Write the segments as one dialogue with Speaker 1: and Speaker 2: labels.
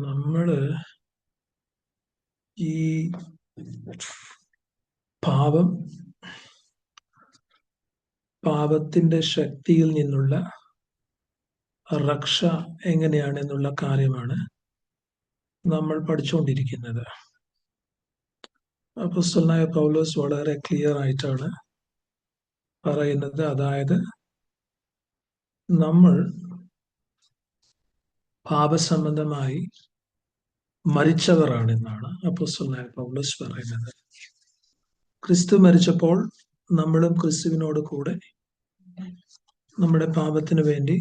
Speaker 1: നമ്മള് ഈ പാപം പാപത്തിന്റെ ശക്തിയിൽ നിന്നുള്ള രക്ഷ എങ്ങനെയാണെന്നുള്ള കാര്യമാണ് നമ്മൾ പഠിച്ചുകൊണ്ടിരിക്കുന്നത്. അപ്പോസ്തലനായ പൗലോസ് വളരെ ക്ലിയർ ആയിട്ടാണ് പറയുന്നത്. അതായത് നമ്മൾ പാപസംബന്ധമായി മരിച്ചവരാണെന്നാണ് അപ്പോസ്തലനായ പൗലോസ് പറയുന്നത്. ക്രിസ്തു മരിച്ചപ്പോൾ നമ്മളും ക്രിസ്തുവിനോട് കൂടെ നമ്മുടെ പാപത്തിന് വേണ്ടി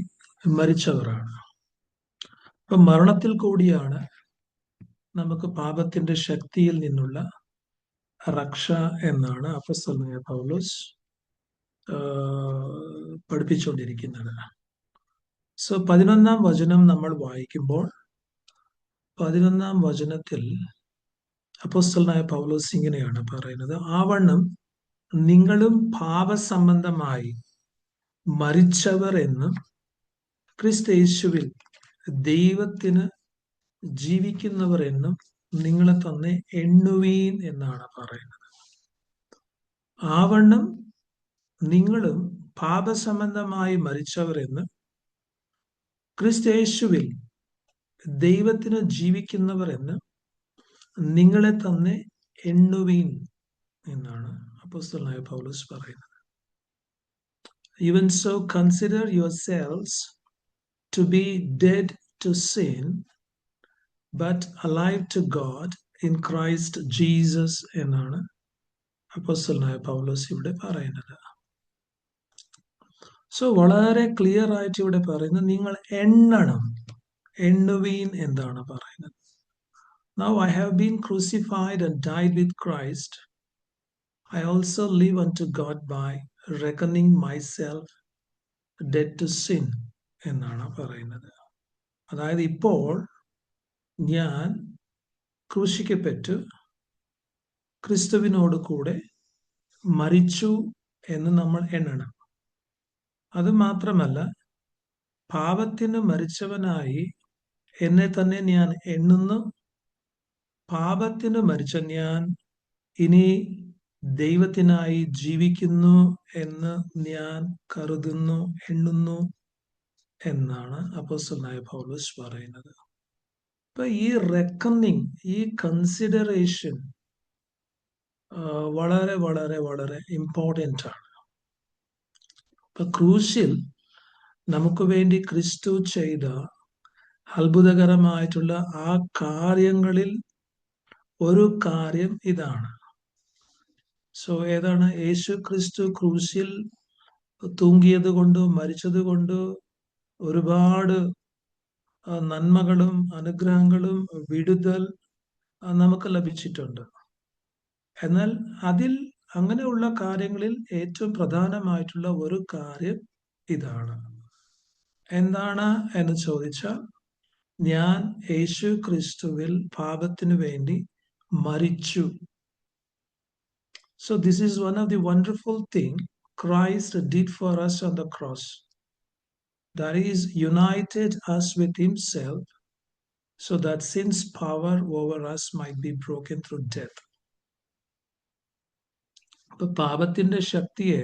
Speaker 1: മരിച്ചവരാണ്. അപ്പൊ മരണത്തിൽ കൂടിയാണ് നമുക്ക് പാപത്തിന്റെ ശക്തിയിൽ നിന്നുള്ള രക്ഷ എന്നാണ് അപ്പോസ്തലനായ പൗലോസ് പഠിപ്പിച്ചുകൊണ്ടിരിക്കുന്നത്. സോ 11-ാം വചനം നമ്മൾ വായിക്കുമ്പോൾ 11-ാം വചനത്തിൽ അപ്പോസ്തലനായ പൗലോസ് ഇങ്ങനെയാണ് പറയുന്നത്: ആവണ്ണം നിങ്ങളും പാപസംബന്ധമായി മരിച്ചവർ എന്നും ക്രിസ്തയേശുവിൽ ദൈവത്തിന് ജീവിക്കുന്നവർ എന്നും നിങ്ങളെ തന്നെ എണ്ണുവീൻ എന്നാണ് പറയുന്നത്. ആവണ്ണം നിങ്ങളും പാപസംബന്ധമായി മരിച്ചവർ എന്ന് ക്രിസ്തയേശുവിൽ ദൈവത്തിന് ജീവിക്കുന്നവർ എന്ന് നിങ്ങളെ തന്നെ എണ്ണുവീൻ എന്നാണ് അപ്പോസ്തലനായ പൗലോസ് പറയുന്നത്. Even so, consider yourselves to be dead to sin, but alive to God in Christ Jesus എന്നാണ് അപ്പോസ്തലനായ പൗലോസ് ഇവിടെ പറയുന്നത്. സോ വളരെ ക്ലിയർ ആയിട്ട് ഇവിടെ പറയുന്നത് നിങ്ങൾ എണ്ണണം, എണ്ണുവീൻ എന്താണ് പറയുന്നത്. Now I have been crucified and died with Christ. I also live unto God by reckoning myself dead to sin എന്നാണ് പറയുന്നത്. അതായത് ഇപ്പോൾ ഞാൻ ക്രൂശിക്കപ്പെട്ടു ക്രിസ്തുവിനോട് കൂടെ മരിച്ചു എന്ന് നമ്മൾ എണ്ണണം. അത് മാത്രമല്ല, പാപത്തിന് മരിച്ചവനായി എന്നെ തന്നെ ഞാൻ എണ്ണുന്നു. പാപത്തിന് മരിച്ച ഞാൻ ഇനി ദൈവത്തിനായി ജീവിക്കുന്നു എന്ന് ഞാൻ കരുതുന്നു, എണ്ണുന്നു എന്നാണ് അപ്പോസ്തലനായ പൗലോസ് പറയുന്നത്. അപ്പൊ ഈ റെക്കണിങ്, ഈ കൺസിഡറേഷൻ വളരെ വളരെ വളരെ ഇമ്പോർട്ടൻ്റ് ആണ്. ഇപ്പൊ ക്രൂശിൽ നമുക്ക് വേണ്ടി ക്രിസ്തു ചെയ്ത അത്ഭുതകരമായിട്ടുള്ള ആ കാര്യങ്ങളിൽ ഒരു കാര്യം ഇതാണ്. സോ ഏതാണ്? യേശു ക്രിസ്തു ക്രൂശിൽ തൂങ്ങിയത് കൊണ്ട്, മരിച്ചത് കൊണ്ട് ഒരുപാട് നന്മകളും അനുഗ്രഹങ്ങളും വിടുതൽ നമുക്ക് ലഭിച്ചിട്ടുണ്ട്. എന്നാൽ അതിൽ അങ്ങനെയുള്ള കാര്യങ്ങളിൽ ഏറ്റവും പ്രധാനമായിട്ടുള്ള ഒരു കാര്യം ഇതാണ്. എന്താണ് എന്ന് ചോദിച്ചാൽ, ഞാൻ യേശു ക്രിസ്തുവിൽ പാപത്തിനു വേണ്ടി മരിച്ചു. So this is one of the wonderful things Christ did for us on the cross. That is, united us with himself so that sin's power over us might be broken through death. അപ്പൊ പാപത്തിന്റെ ശക്തിയെ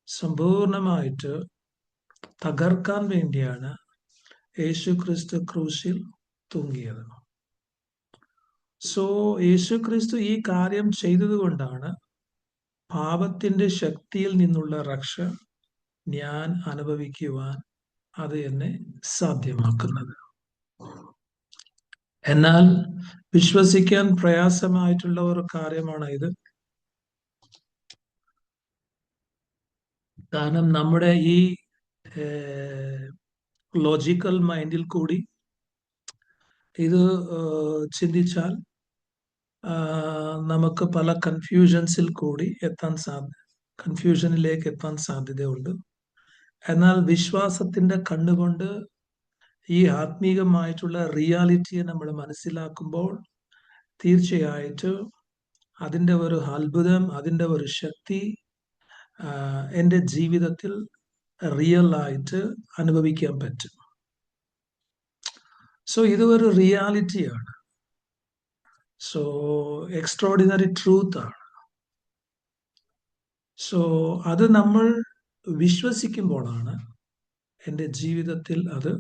Speaker 1: സമ്പൂർണമായിട്ട് തകർക്കാൻ വേണ്ടിയാണ് യേശു ക്രിസ്തു ക്രൂശിൽ തൂങ്ങിയത്. So യേശു ക്രിസ്തു ഈ കാര്യം ചെയ്തതുകൊണ്ടാണ് പാപത്തിന്റെ ശക്തിയിൽ നിന്നുള്ള രക്ഷ ഞാൻ അനുഭവിക്കുവാൻ അത് എന്നെ സാധ്യമാക്കുന്നത്. എന്നാൽ വിശ്വസിക്കാൻ പ്രയാസമായിട്ടുള്ള ഒരു കാര്യമാണ് ഇത്. കാരണം നമ്മുടെ ഈ ലോജിക്കൽ മൈൻഡിൽ കൂടി ഇത് ചിന്തിച്ചാൽ നമുക്ക് പല കൺഫ്യൂഷനിലേക്ക് എത്താൻ സാധ്യതയുണ്ട്. എന്നാൽ വിശ്വാസത്തിന്റെ കണ്ണുകൊണ്ട് ഈ ആത്മീകമായിട്ടുള്ള റിയാലിറ്റിയെ നമ്മൾ മനസ്സിലാക്കുമ്പോൾ തീർച്ചയായിട്ടും അതിൻ്റെ ഒരു അത്ഭുതം, അതിൻ്റെ ഒരു ശക്തി എൻ്റെ ജീവിതത്തിൽ റിയൽ ആയിട്ട് അനുഭവിക്കാൻ പറ്റും. സോ ഇത് ഒരു റിയാലിറ്റിയാണ്. സോ എക്സ്ട്രോഡിനറി ട്രൂത്ത് ആണ്. സോ അത് നമ്മൾ വിശ്വസിക്കുമ്പോഴാണ് എൻ്റെ ജീവിതത്തിൽ അത്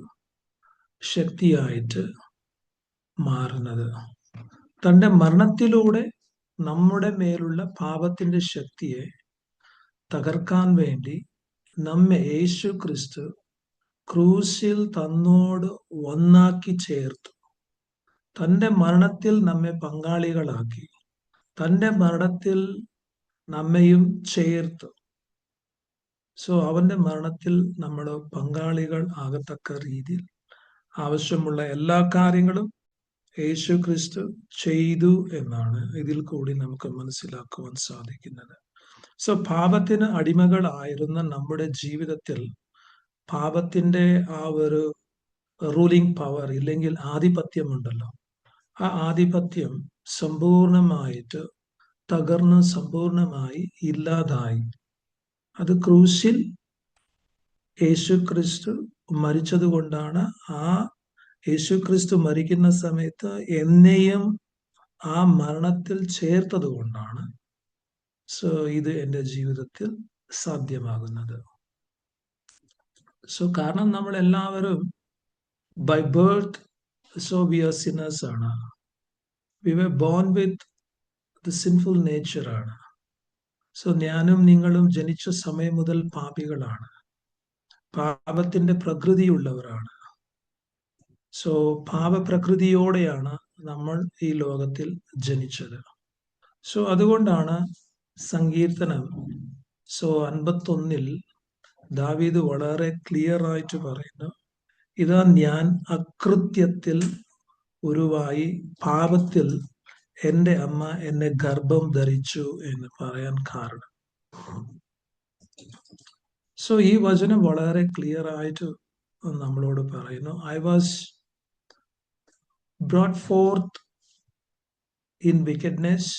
Speaker 1: ശക്തിയായിട്ട് മാറുന്നത്. തൻ്റെ മരണത്തിലൂടെ നമ്മുടെ മേലുള്ള പാപത്തിന്റെ ശക്തിയെ തകർക്കാൻ വേണ്ടി നമ്മെ യേശു ക്രിസ്തു ക്രൂശിൽ തന്നോട് ഒന്നാക്കി ചേർത്തു. തൻ്റെ മരണത്തിൽ നമ്മെ പങ്കാളികളാക്കി. തൻ്റെ മരണത്തിൽ നമ്മയും ചേർത്തു. സോ അവന്റെ മരണത്തിൽ നമ്മൾ പങ്കാളികൾ ആകത്തക്ക രീതിയിൽ ആവശ്യമുള്ള എല്ലാ കാര്യങ്ങളും യേശു ക്രിസ്തു ചെയ്തു എന്നാണ് ഇതിൽ കൂടി നമുക്ക് മനസ്സിലാക്കുവാൻ സാധിക്കുന്നത്. സോ പാപത്തിന് അടിമകളായിരുന്ന നമ്മുടെ ജീവിതത്തിൽ പാപത്തിന്റെ ആ ഒരു റൂളിംഗ് പവർ ഇല്ലെങ്കിൽ ആധിപത്യമുണ്ടല്ലോ, ആ ആധിപത്യം സമ്പൂർണമായിട്ട് തകർന്ന് സമ്പൂർണമായി ഇല്ലാതായി. അത് ക്രൂശിൽ യേശു ക്രിസ്തു മരിച്ചത് കൊണ്ടാണ്. ആ യേശു ക്രിസ്തു മരിക്കുന്ന സമയത്ത് എന്നെയും ആ മരണത്തിൽ ചേർത്തത് കൊണ്ടാണ് സോ ഇത് എൻ്റെ ജീവിതത്തിൽ സാധ്യമാകുന്നത്. സോ കാരണം നമ്മൾ എല്ലാവരും by birth so we are sinners ആണ്. We were born with the sinful nature ആണ്. സോ ഞാനും നിങ്ങളും ജനിച്ച സമയം മുതൽ പാപികളാണ്, പാപത്തിന്റെ പ്രകൃതിയുള്ളവരാണ്. സോ പാപപ്രകൃതിയോടെയാണ് നമ്മൾ ഈ ലോകത്തിൽ ജനിച്ചത്. സോ അതുകൊണ്ടാണ് സങ്കീർത്തനം 51 ദാവീദ് വളരെ ക്ലിയർ ആയിട്ട് പറയുന്നു, ഇതാ ഞാൻ അകൃത്യത്തിൽ ഉരുവായി പാപത്തിൽ എൻ്റെ അമ്മ എന്നെ ഗർഭം ധരിച്ചു എന്ന് പറയാൻ കാരണം. സോ ഈ വചനം വളരെ ക്ലിയർ ആയിട്ട് നമ്മളോട് പറയുന്നു, I was brought forth in wickedness,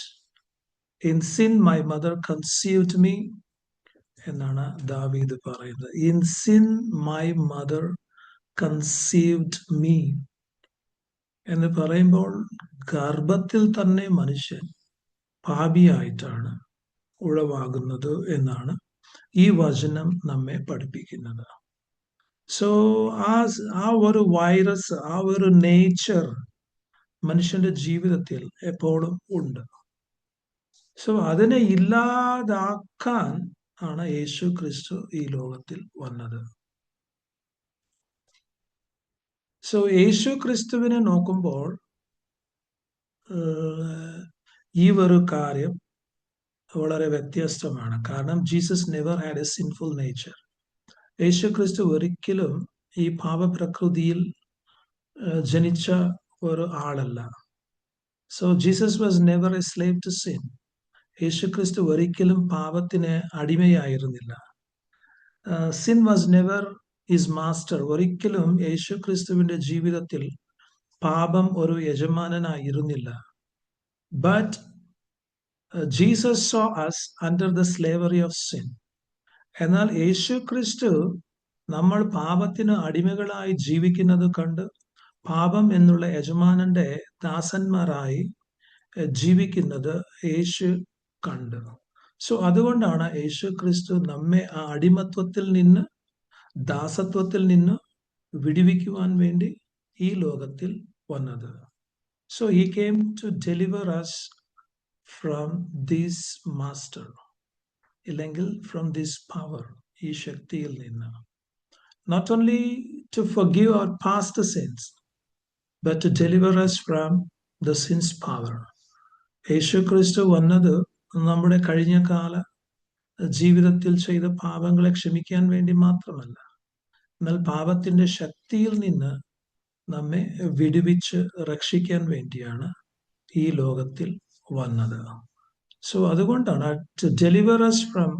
Speaker 1: in sin my mother conceived me എന്നാണ് ദാവീദ് പറയുന്നത്. In sin my mother conceived me എന്ന് പറയുമ്പോൾ ഗർഭത്തിൽ തന്നെ മനുഷ്യൻ പാപിയായിട്ടാണ് ഉളവാകുന്നത് എന്നാണ് ഈ വചനം നമ്മെ പഠിപ്പിക്കുന്നത്. സോ ആ ഒരു വൈറസ്, ആ ഒരു നേച്ചർ മനുഷ്യന്റെ ജീവിതത്തിൽ എപ്പോഴും ഉണ്ട്. സോ അതിനെ ഇല്ലാതാക്കാൻ ആണ് യേശു ക്രിസ്തു ഈ ലോകത്തിൽ വന്നത്. സോ യേശു ക്രിസ്തുവിനെ നോക്കുമ്പോൾ ഈ ഒരു കാര്യം വളരെ വ്യത്യസ്തമാണ്. കാരണം Jesus never had a sinful nature. യേശു ക്രിസ്തു ഒരിക്കലും ഈ പാപപ്രകൃതിയിൽ ജനിച്ച ഒരു ആളല്ല. So Jesus was never a slave to sin. യേശു ക്രിസ്തു ഒരിക്കലും പാപത്തിന് അടിമയായിരുന്നില്ല. Sin was never his master. ഒരിക്കലും യേശു ക്രിസ്തുവിന്റെ ജീവിതത്തിൽ പാപം ഒരു യജമാനനായിരുന്നില്ല. But Jesus so us under the slavery of sin. എന്നാൽ യേശു ക്രിസ്തു നമ്മൾ പാപത്തിന് അടിമകളായി ജീവിക്കുന്നത് കണ്ട് പാപം എന്നുള്ള യജമാനന്റെ ദാസന്മാരായി ജീവിക്കുന്നത് യേശു കണ്ടു. സോ അതുകൊണ്ടാണ് യേശു ക്രിസ്തു നമ്മെ ആ അടിമത്വത്തിൽ നിന്ന്, ദാസത്വത്തിൽ നിന്ന് വിടുവിക്കുവാൻ വേണ്ടി ഈ ലോകത്തിൽ വന്നത്. So he came to deliver us from this master, ഇല്ലെങ്കിൽ from this power, ഈ ശക്തിയിൽ നിന്ന്. Not only to forgive our past sins, but to deliver us from the sin's power. യേശു ക്രിസ്തു വന്നത് നമ്മുടെ കഴിഞ്ഞ കാല ജീവിതത്തിൽ ചെയ്ത പാപങ്ങളെ ക്ഷമിക്കാൻ വേണ്ടി മാത്രമല്ല, എന്നാൽ പാപത്തിന്റെ ശക്തിയിൽ നിന്ന് നമ്മെ വിടുവിച്ച് രക്ഷിക്കാൻ വേണ്ടിയാണ് ഈ ലോകത്തിൽ വന്നത്. സോ അതുകൊണ്ടാണ് to deliver us from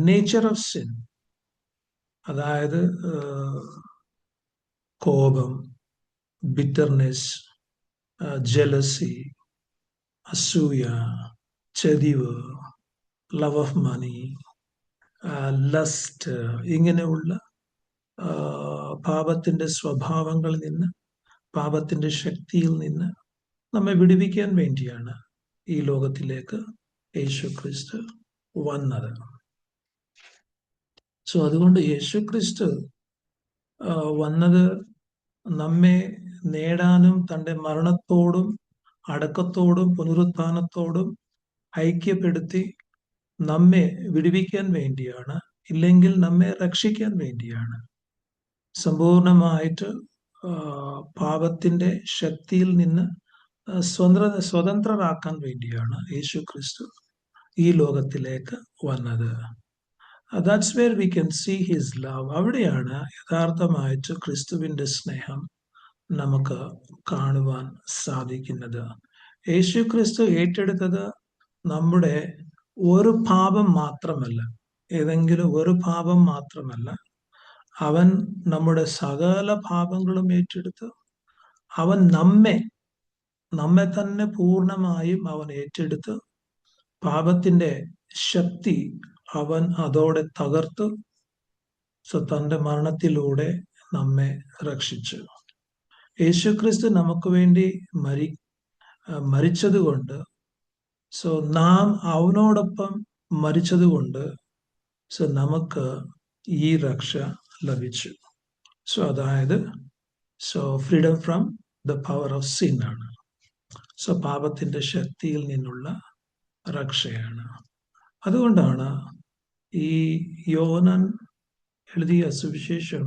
Speaker 1: nature of sin, അതായത് കോപം, ബിറ്റർനെസ്, ജലസി, അസൂയ, ചതിവ്, ലവ് ഓഫ് മണി, ലസ്റ്റ്, ഇങ്ങനെയുള്ള പാപത്തിന്റെ സ്വഭാവങ്ങളിൽ നിന്ന്, പാപത്തിന്റെ ശക്തിയിൽ നിന്ന് നമ്മെ വിടുവിക്കാൻ വേണ്ടിയാണ് ഈ ലോകത്തിലേക്ക് യേശു ക്രിസ്തു വന്നത്. സോ അതുകൊണ്ട് യേശു ക്രിസ്തു വന്നത് നമ്മെ നേടാനും തൻ്റെ മരണത്തോടും അടക്കത്തോടും പുനരുത്ഥാനത്തോടും ഐക്യപ്പെടുത്തി നമ്മെ വിടുവിക്കാൻ വേണ്ടിയാണ്, ഇല്ലെങ്കിൽ നമ്മെ രക്ഷിക്കാൻ വേണ്ടിയാണ്. സമ്പൂർണമായിട്ട് പാപത്തിന്റെ ശക്തിയിൽ നിന്ന് സ്വതന്ത്രരാക്കാൻ വേണ്ടിയാണ് യേശു ക്രിസ്തു ഈ ലോകത്തിലേക്ക് വന്നത്. That's where we can see his love. അവിടെയാണ് യഥാർത്ഥമായിട്ട് ക്രിസ്തുവിന്റെ സ്നേഹം നമുക്ക് കാണുവാൻ സാധിക്കുന്നത്. യേശു ക്രിസ്തു ഏറ്റെടുത്തത് നമ്മുടെ ഒരു പാപം മാത്രമല്ല, ഏതെങ്കിലും ഒരു പാപം മാത്രമല്ല. അവൻ നമ്മുടെ സകല പാപങ്ങളും ഏറ്റെടുത്ത് അവൻ നമ്മെ തന്നെ പൂർണ്ണമായും അവൻ ഏറ്റെടുത്ത് പാപത്തിന്റെ ശക്തി അവൻ അതോടെ തകർത്ത് തന്റെ മരണത്തിലൂടെ നമ്മെ രക്ഷിച്ചു. യേശുക്രിസ്തു നമുക്ക് വേണ്ടി മരിച്ചതുകൊണ്ട്, നാം അവനോടൊപ്പം മരിച്ചതുകൊണ്ട് നമുക്ക് ഈ രക്ഷ ലഭിച്ചു. അതായത് freedom from the power of sin ആണ്. പാപത്തിന്റെ ശക്തിയിൽ നിന്നുള്ള രക്ഷയാണ്. അതുകൊണ്ടാണ് ഈ യോഹന്നാൻ എഴുതിയ സുവിശേഷം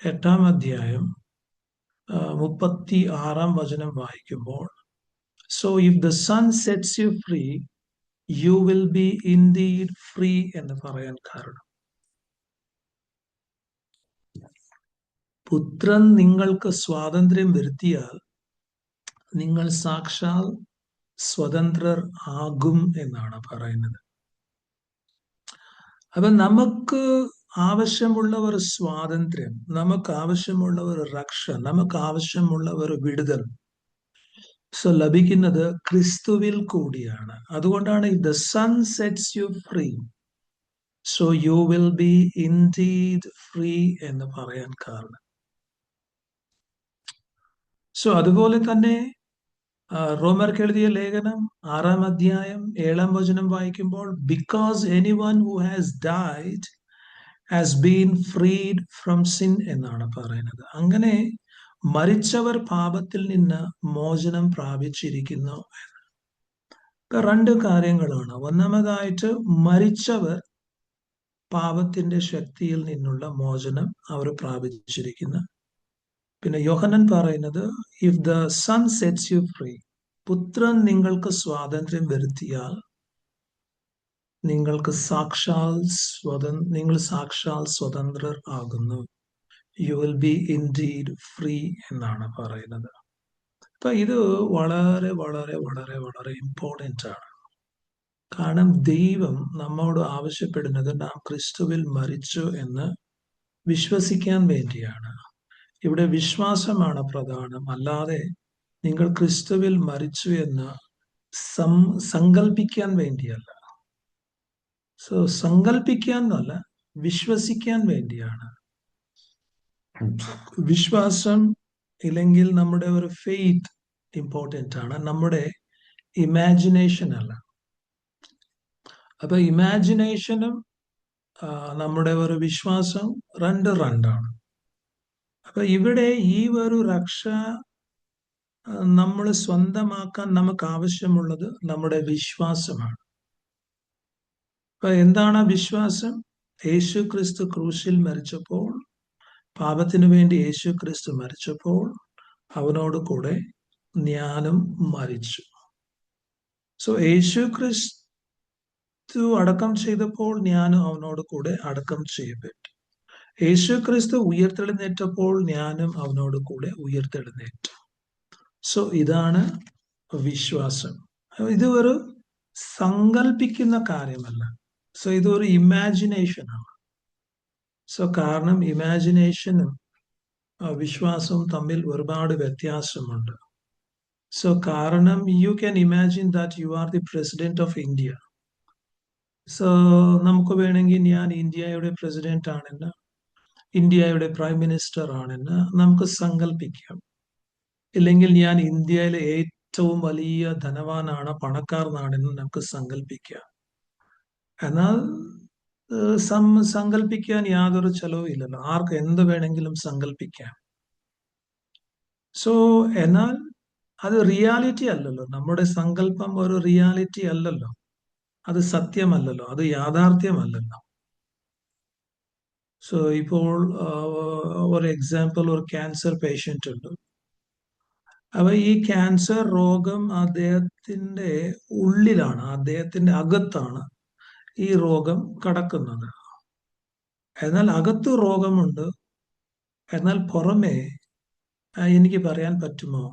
Speaker 1: 8-ാം അധ്യായം 36-ാം വചനം വായിക്കുമ്പോൾ, if the Son sets you free, you will be indeed free എന്ന് പറയാൻ കാരണം, പുത്രൻ നിങ്ങൾക്ക് സ്വാതന്ത്ര്യം വരുത്തിയാൽ നിങ്ങൾ സാക്ഷാൽ സ്വതന്ത്രർ ആകും എന്നാണ് പറയുന്നത്. അപ്പൊ നമുക്ക് ആവശ്യമുള്ള ഒരു സ്വാതന്ത്ര്യം, നമുക്ക് ആവശ്യമുള്ള ഒരു രക്ഷ, നമുക്ക് ആവശ്യമുള്ള ഒരു വിടുതൽ ലഭിക്കുന്നത് ക്രിസ്തുവിൽ കൂടിയാണ്. അതുകൊണ്ടാണ് if the Son sets you free, you will be indeed free എന്ന് പറയാൻ കാരണം. അതുപോലെ തന്നെ റോമർക്ക് എഴുതിയ ലേഖനം 6-ാം അധ്യായം 7-ാം വചനം വായിക്കുമ്പോൾ, because anyone who has died has been freed from sin എന്നാണ് പറയുന്നത്. അങ്ങനെ മരിച്ചവർ പാപത്തിൽ നിന്ന് മോചനം പ്രാപിച്ചിരിക്കുന്നു. രണ്ട് കാര്യങ്ങളാണ്. ഒന്നാമതായിട്ട് മരിച്ചവർ പാപത്തിന്റെ ശക്തിയിൽ നിന്നുള്ള മോചനം അവർ പ്രാപിച്ചിരിക്കുന്നു. പിന്നെ യോഹന്നാൻ പറയുന്നത് if the Son sets you free, പുത്രൻ നിങ്ങൾക്ക് സ്വാതന്ത്ര്യം വരുത്തിയാൽ നിങ്ങൾ സാക്ഷാൽ സ്വതന്ത്രർ ആകുന്നു. You will be indeed free എന്നാണ് പറയുന്നത്. അപ്പൊ ഇത് വളരെ വളരെ വളരെ വളരെ ഇമ്പോർട്ടൻ്റ് ആണ്. കാരണം ദൈവം നമ്മോട് ആവശ്യപ്പെടുന്നത് നാം ക്രിസ്തുവിൽ മരിച്ചു എന്ന് വിശ്വസിക്കാൻ വേണ്ടിയാണ്. ഇവിടെ വിശ്വാസമാണ് പ്രധാനം, അല്ലാതെ നിങ്ങൾ ക്രിസ്തുവിൽ മരിച്ചു എന്ന് സങ്കല്പിക്കാൻ വേണ്ടിയല്ല. സങ്കല്പിക്കാൻ എന്നല്ല, വിശ്വസിക്കാൻ വേണ്ടിയാണ്. വിശ്വാസം ഇല്ലെങ്കിൽ നമ്മുടെ ഒരു ഫെയ്ത്ത് ഇമ്പോർട്ടൻ്റ് ആണ്, നമ്മുടെ ഇമാജിനേഷൻ അല്ല. അപ്പൊ ഇമാജിനേഷനും നമ്മുടെ ഒരു വിശ്വാസം രണ്ടാണ്. അപ്പൊ ഇവിടെ ഈ ഒരു രക്ഷ നമ്മൾ സ്വന്തമാക്കാൻ നമുക്ക് ആവശ്യമുള്ളത് നമ്മുടെ വിശ്വാസമാണ്. അപ്പൊ എന്താണ് വിശ്വാസം? യേശു ക്രിസ്തു ക്രൂശിൽ മരിച്ചപ്പോൾ, പാപത്തിനു വേണ്ടി യേശു ക്രിസ്തു മരിച്ചപ്പോൾ അവനോട് കൂടെ ഞാനും മരിച്ചു. യേശു ക്രിസ്തു അടക്കം ചെയ്തപ്പോൾ ഞാനും അവനോട് കൂടെ അടക്കം ചെയ്യപ്പെട്ടു. യേശു ക്രിസ്തു ഉയർത്തെഴുന്നേറ്റപ്പോൾ ഞാനും അവനോട് കൂടെ ഉയർത്തെഴുന്നേറ്റു. ഇതാണ് വിശ്വാസം. ഇത് ഒരു സങ്കല്പിക്കുന്ന കാര്യമല്ല, ഇതൊരു ഇമാജിനേഷനാണ്. കാരണം ഇമാജിനേഷനും വിശ്വാസവും തമ്മിൽ ഒരുപാട് വ്യത്യാസമുണ്ട്. കാരണം you can imagine that you are the president of India. നമുക്ക് വേണമെങ്കിൽ ഞാൻ ഇന്ത്യയുടെ പ്രസിഡന്റ് ആണെന്ന് ഇന്ത്യയുടെ പ്രൈം മിനിസ്റ്റർ ആണെന്ന് നമുക്ക് സങ്കല്പിക്കാം. ഇല്ലെങ്കിൽ ഞാൻ ഇന്ത്യയിലെ ഏറ്റവും വലിയ ധനവാനാണ്, പണക്കാരനാണെന്ന് നമുക്ക് സങ്കല്പിക്കാം. എന്നാൽ സങ്കല്പിക്കാൻ യാതൊരു ചെലവും ഇല്ലല്ലോ. ആർക്ക് എന്ത് വേണമെങ്കിലും സങ്കല്പിക്കാം. സോ എന്നാൽ അത് റിയാലിറ്റി അല്ലല്ലോ. നമ്മുടെ സങ്കല്പം ഒരു റിയാലിറ്റി അല്ലല്ലോ. അത് സത്യമല്ലല്ലോ. അത് യാഥാർത്ഥ്യമല്ലല്ലോ. സോ ഇപ്പോൾ ഒരു എക്സാമ്പിൾ, ഒരു ക്യാൻസർ പേഷ്യന്റ് ഉണ്ട്. അപ്പൊ ഈ ക്യാൻസർ രോഗം അദ്ദേഹത്തിന്റെ ഉള്ളിലാണ്, അദ്ദേഹത്തിന്റെ അകത്താണ് ഈ രോഗം കടക്കുന്നത്. എന്നാൽ അകത്ത് രോഗമുണ്ട്, എന്നാൽ പുറമെ എനിക്ക് പറയാൻ പറ്റുമോ,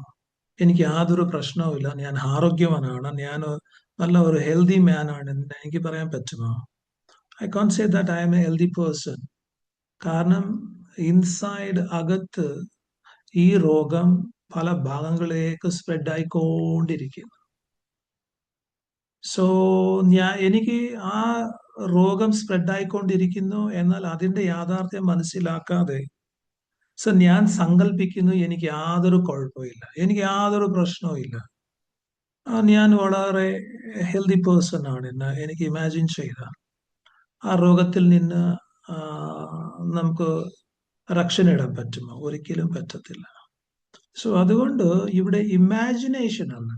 Speaker 1: എനിക്ക് യാതൊരു പ്രശ്നവുമില്ല, ഞാൻ ആരോഗ്യവാനാണ്, ഞാൻ നല്ല ഒരു ഹെൽതി മാൻ ആണ് എന്ന് എനിക്ക് പറയാൻ പറ്റുമോ? I can say that I am a healthy person. കാരണം ഇൻസൈഡ്, അകത്ത് ഈ രോഗം പല ഭാഗങ്ങളിലേക്ക് സ്പ്രെഡ് ആയിക്കൊണ്ടിരിക്കുന്നു. സോ എനിക്ക് ആ രോഗം സ്പ്രെഡ് ആയിക്കൊണ്ടിരിക്കുന്നു, എന്നാൽ അതിന്റെ യാഥാർത്ഥ്യം മനസ്സിലാക്കാതെ സോ ഞാൻ സങ്കല്പിക്കുന്നു എനിക്ക് യാതൊരു കുഴപ്പമില്ല, എനിക്ക് യാതൊരു പ്രശ്നവും ഇല്ല, ഞാൻ വളരെ ഹെൽതി പേഴ്സൺ ആണെന്ന് എനിക്ക് ഇമാജിൻ ചെയ്താൽ ആ രോഗത്തിൽ നിന്ന് നമുക്ക് രക്ഷ നേടാൻ പറ്റുമോ? ഒരിക്കലും പറ്റത്തില്ല. സോ അതുകൊണ്ട് ഇവിടെ ഇമാജിനേഷൻ അല്ല,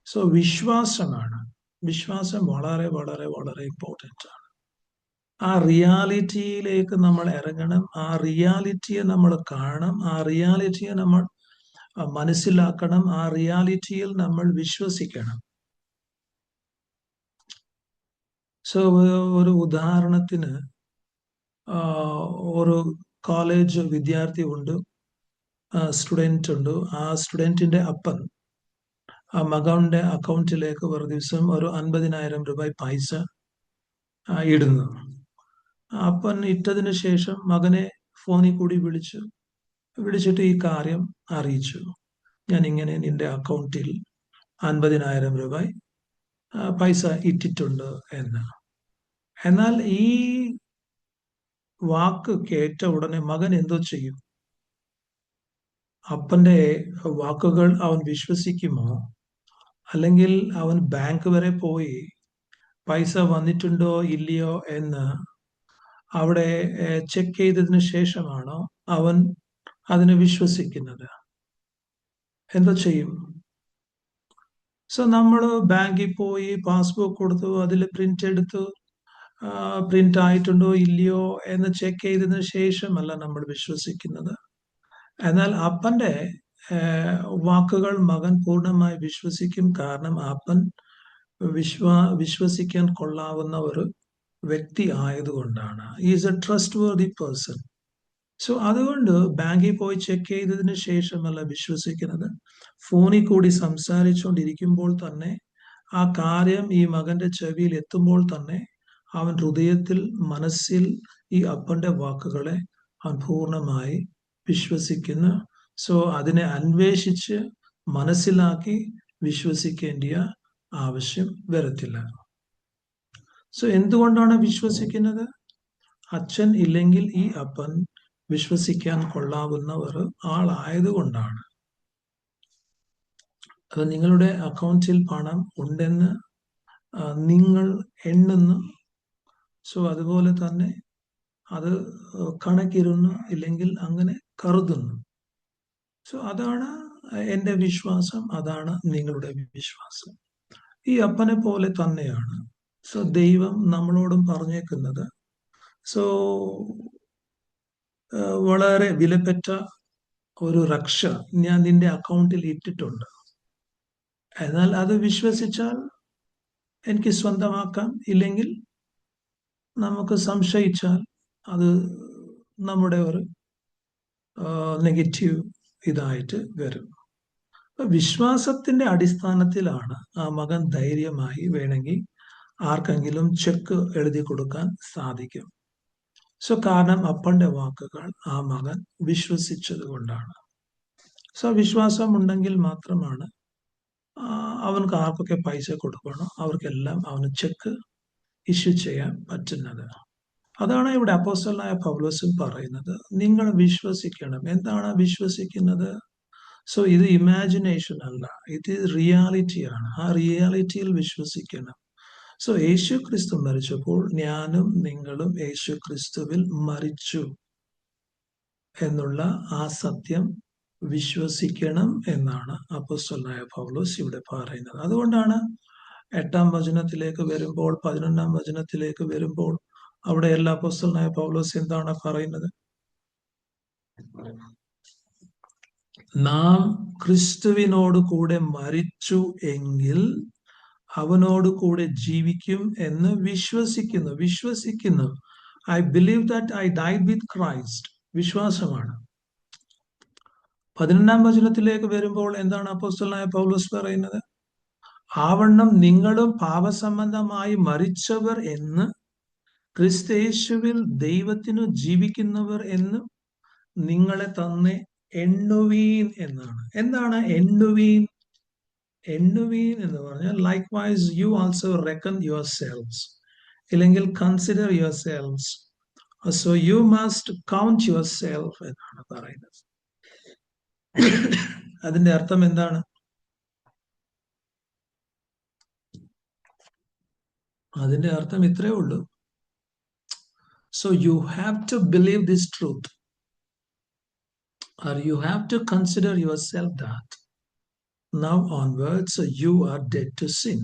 Speaker 1: സോ വിശ്വാസമാണ്. വിശ്വാസം വളരെ വളരെ വളരെ ഇമ്പോർട്ടൻ്റ് ആണ്. ആ റിയാലിറ്റിയിലേക്ക് നമ്മൾ ഇറങ്ങണം, ആ റിയാലിറ്റിയെ നമ്മൾ കാണണം, ആ റിയാലിറ്റിയെ നമ്മൾ മനസ്സിലാക്കണം, ആ റിയാലിറ്റിയിൽ നമ്മൾ വിശ്വസിക്കണം. സോ ഒരു ഉദാഹരണത്തിന് ഒരു കോളേജ് വിദ്യാർത്ഥി ഉണ്ട്, സ്റ്റുഡൻറ് ഉണ്ട്. ആ സ്റ്റുഡൻറ്റിന്റെ അപ്പൻ ആ മകന്റെ അക്കൗണ്ടിലേക്ക് ഒരു ദിവസം ഒരു 50,000 രൂപ പൈസ ഇടുന്നു. അപ്പൻ ഇട്ടതിന് ശേഷം മകനെ ഫോണിൽ കൂടി വിളിച്ചിട്ട് ഈ കാര്യം അറിയിച്ചു, ഞാൻ ഇങ്ങനെ നിന്റെ അക്കൗണ്ടിൽ 50,000 രൂപ പൈസ ഇട്ടിട്ടുണ്ട് എന്ന്. എന്നാൽ ഈ വാക്ക് കേട്ട ഉടനെ മകൻ എന്തോ ചെയ്യും? അപ്പന്റെ വാക്കുകൾ അവൻ വിശ്വസിക്കുമോ? അല്ലെങ്കിൽ അവൻ ബാങ്ക് വരെ പോയി പൈസ വന്നിട്ടുണ്ടോ ഇല്ലയോ എന്ന് അവിടെ ചെക്ക് ചെയ്തതിന് ശേഷമാണോ അവൻ അതിനെ വിശ്വസിക്കുന്നത്? എന്തോ ചെയ്യും? സോ നമ്മൾ ബാങ്കിൽ പോയി പാസ്ബുക്ക് കൊടുത്തു, അതിൽ പ്രിന്റ് എടുത്തു, പ്രിന്റ് ആയിട്ടുണ്ടോ ഇല്ലയോ എന്ന് ചെക്ക് ചെയ്തതിന് ശേഷമല്ല നമ്മൾ വിശ്വസിക്കുന്നത്. എന്നാൽ അപ്പന്റെ വാക്കുകൾ മകൻ പൂർണ്ണമായി വിശ്വസിക്കും. കാരണം അപ്പൻ വിശ്വസിക്കാൻ കൊള്ളാവുന്ന ഒരു വ്യക്തി ആയതുകൊണ്ടാണ്. Is a trustworthy person. So അതുകൊണ്ട് ബാങ്കിൽ പോയി ചെക്ക് ചെയ്തതിന് ശേഷമല്ല വിശ്വസിക്കുന്നത്. ഫോണിൽ കൂടി സംസാരിച്ചുകൊണ്ടിരിക്കുമ്പോൾ തന്നെ ആ കാര്യം ഈ മകന്റെ ചെവിയിൽ എത്തുമ്പോൾ തന്നെ അവൻ ഹൃദയത്തിൽ, മനസ്സിൽ ഈ അപ്പന്റെ വാക്കുകളെ അവൻ പൂർണ്ണമായി വിശ്വസിക്കുന്നു. സോ അതിനെ അന്വേഷിച്ച് മനസ്സിലാക്കി വിശ്വസിക്കേണ്ട ആവശ്യം വരത്തില്ല. സോ എന്തുകൊണ്ടാണ് വിശ്വസിക്കുന്നത്? അച്ഛൻ ഇല്ലെങ്കിൽ ഈ അപ്പൻ വിശ്വസിക്കാൻ കൊള്ളാവുന്ന ഒരു ആളായതുകൊണ്ടാണ്. അത് നിങ്ങളുടെ അക്കൗണ്ടിൽ പണം ഉണ്ടെന്ന് നിങ്ങൾ എണ്ണുന്നു. സോ അതുപോലെ തന്നെ അത് കണക്കിരുന്നു, ഇല്ലെങ്കിൽ അങ്ങനെ കരുതുന്നു. സോ അതാണ് എൻ്റെ വിശ്വാസം, അതാണ് നിങ്ങളുടെ വിശ്വാസം. ഈ അപ്പനെ പോലെ തന്നെയാണ് സോ ദൈവം നമ്മളോടും പറഞ്ഞേക്കുന്നത്. സോ വളരെ വിലപ്പെട്ട ഒരു രക്ഷ ഞാൻ നിന്റെ അക്കൗണ്ടിൽ ഇട്ടിട്ടുണ്ട്. എന്നാൽ അത് വിശ്വസിച്ചാൽ എനിക്ക് സ്വന്തമാക്കാം, ഇല്ലെങ്കിൽ നമുക്ക് സംശയിച്ചാൽ അത് നമ്മുടെ ഒരു നെഗറ്റീവ് ഇതായിട്ട് വരും. വിശ്വാസത്തിന്റെ അടിസ്ഥാനത്തിലാണ് ആ മകൻ ധൈര്യമായി വേണമെങ്കിൽ ആർക്കെങ്കിലും ചെക്ക് എഴുതി കൊടുക്കാൻ സാധിക്കും. സോ കാരണം അപ്പന്റെ വാക്കുകൾ ആ മകൻ വിശ്വസിച്ചത് കൊണ്ടാണ്. സോ വിശ്വാസം ഉണ്ടെങ്കിൽ മാത്രമാണ് അവർക്ക് ആർക്കൊക്കെ പൈസ കൊടുക്കണോ അവർക്കെല്ലാം അവന് ചെക്ക് ഇഷ്യൂ ചെയ്യാൻ പറ്റുന്നത്. അതാണ് ഇവിടെ അപ്പോസ്തലനായ പൗലോസും പറയുന്നത്. നിങ്ങൾ വിശ്വസിക്കണം. എന്താണ് വിശ്വസിക്കുന്നത്? സോ ഇത് ഇമാജിനേഷൻ അല്ല, ഇത് റിയാലിറ്റിയാണ്. ആ റിയാലിറ്റിയിൽ വിശ്വസിക്കണം. സോ യേശു ക്രിസ്തു മരിച്ചപ്പോൾ ഞാനും നിങ്ങളും യേശു ക്രിസ്തുവിൽ മരിച്ചു എന്നുള്ള ആ സത്യം വിശ്വസിക്കണം എന്നാണ് അപ്പോസ്തലനായ പൗലോസ് ഇവിടെ പറയുന്നത്. അതുകൊണ്ടാണ് 8-ാം വചനത്തിലേക്ക് വരുമ്പോൾ, 11-ാം വചനത്തിലേക്ക് വരുമ്പോൾ അവിടെ എല്ലാ അപ്പോസ്തലനായ പൗലോസ് എന്താണ് പറയുന്നത്? നാം ക്രിസ്തുവിനോട് കൂടെ മരിച്ചു എങ്കിൽ അവനോട് കൂടെ ജീവിക്കും എന്ന് വിശ്വസിക്കുന്നു. I believe that I died with Christ. വിശ്വാസമാണ്. 11-ാം വചനത്തിലേക്ക് വരുമ്പോൾ എന്താണ് അപ്പോസ്തലനായ പൗലോസ് പറയുന്നത്? ആവണ്ണം നിങ്ങളും പാപസംബന്ധമായി മരിച്ചവർ എന്ന് ക്രിസ്തയേശുവിൽ ദൈവത്തിനു ജീവിക്കുന്നവർ എന്ന് നിങ്ങളെ തന്നെ എണ്ണുവീൻ എന്നാണ്. എന്താണ് എണ്ണുവീൻ? എണ്ണുവീൻ എന്ന് പറഞ്ഞാൽ likewise you also reckon yourselves, ഇല്ലെങ്കിൽ consider yourselves. So you must count yourself എന്നാണ് പറയുന്നത്. അതിന്റെ അർത്ഥം എന്താണ്? അതിന്റെ അർത്ഥം ഇത്രേ ഉള്ളൂ. So you have to believe this truth, or you have to consider yourself that now onwards you are dead to sin.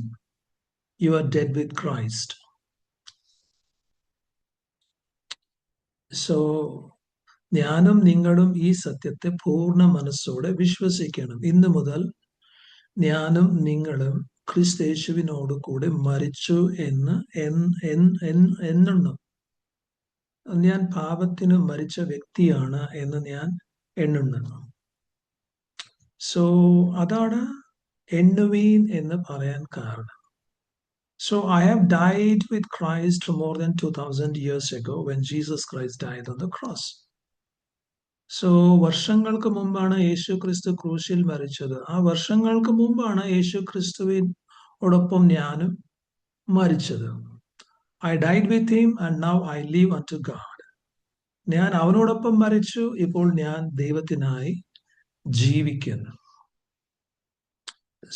Speaker 1: You are dead with Christ. So ഞാനും നിങ്ങളും ഈ സത്യത്തെ പൂർണ്ണ മനസ്സോടെ വിശ്വസിക്കണം. ഇന്നു മുതൽ ഞാനും നിങ്ങളും ക്രിസ്തയേശുവിനോട് കൂടെ മരിച്ചു എന്ന് എണ്ണണം. ഞാൻ പാപത്തിന് മരിച്ച വ്യക്തിയാണ് എന്ന് ഞാൻ എണ്ണുന്നു. സോ അതാണ് എണ്ണുവീൻ എന്ന് പറയാൻ കാരണം. So I have died with Christ more than 2000 years ago when Jesus Christ died on the cross. So വർഷങ്ങൾക്ക് മുമ്പാണ് യേശു ക്രിസ്തു ക്രൂശിൽ മരിച്ചത്. ആ വർഷങ്ങൾക്ക് മുമ്പാണ് യേശു ക്രിസ്തുവിനോടൊപ്പം ഞാനും മരിച്ചത്. I died with him and now I live unto God. ഞാൻ അവനോടൊപ്പം മരിച്ചു, ഇപ്പോൾ ഞാൻ ദൈവത്തിനായി ജീവിക്കുന്നു.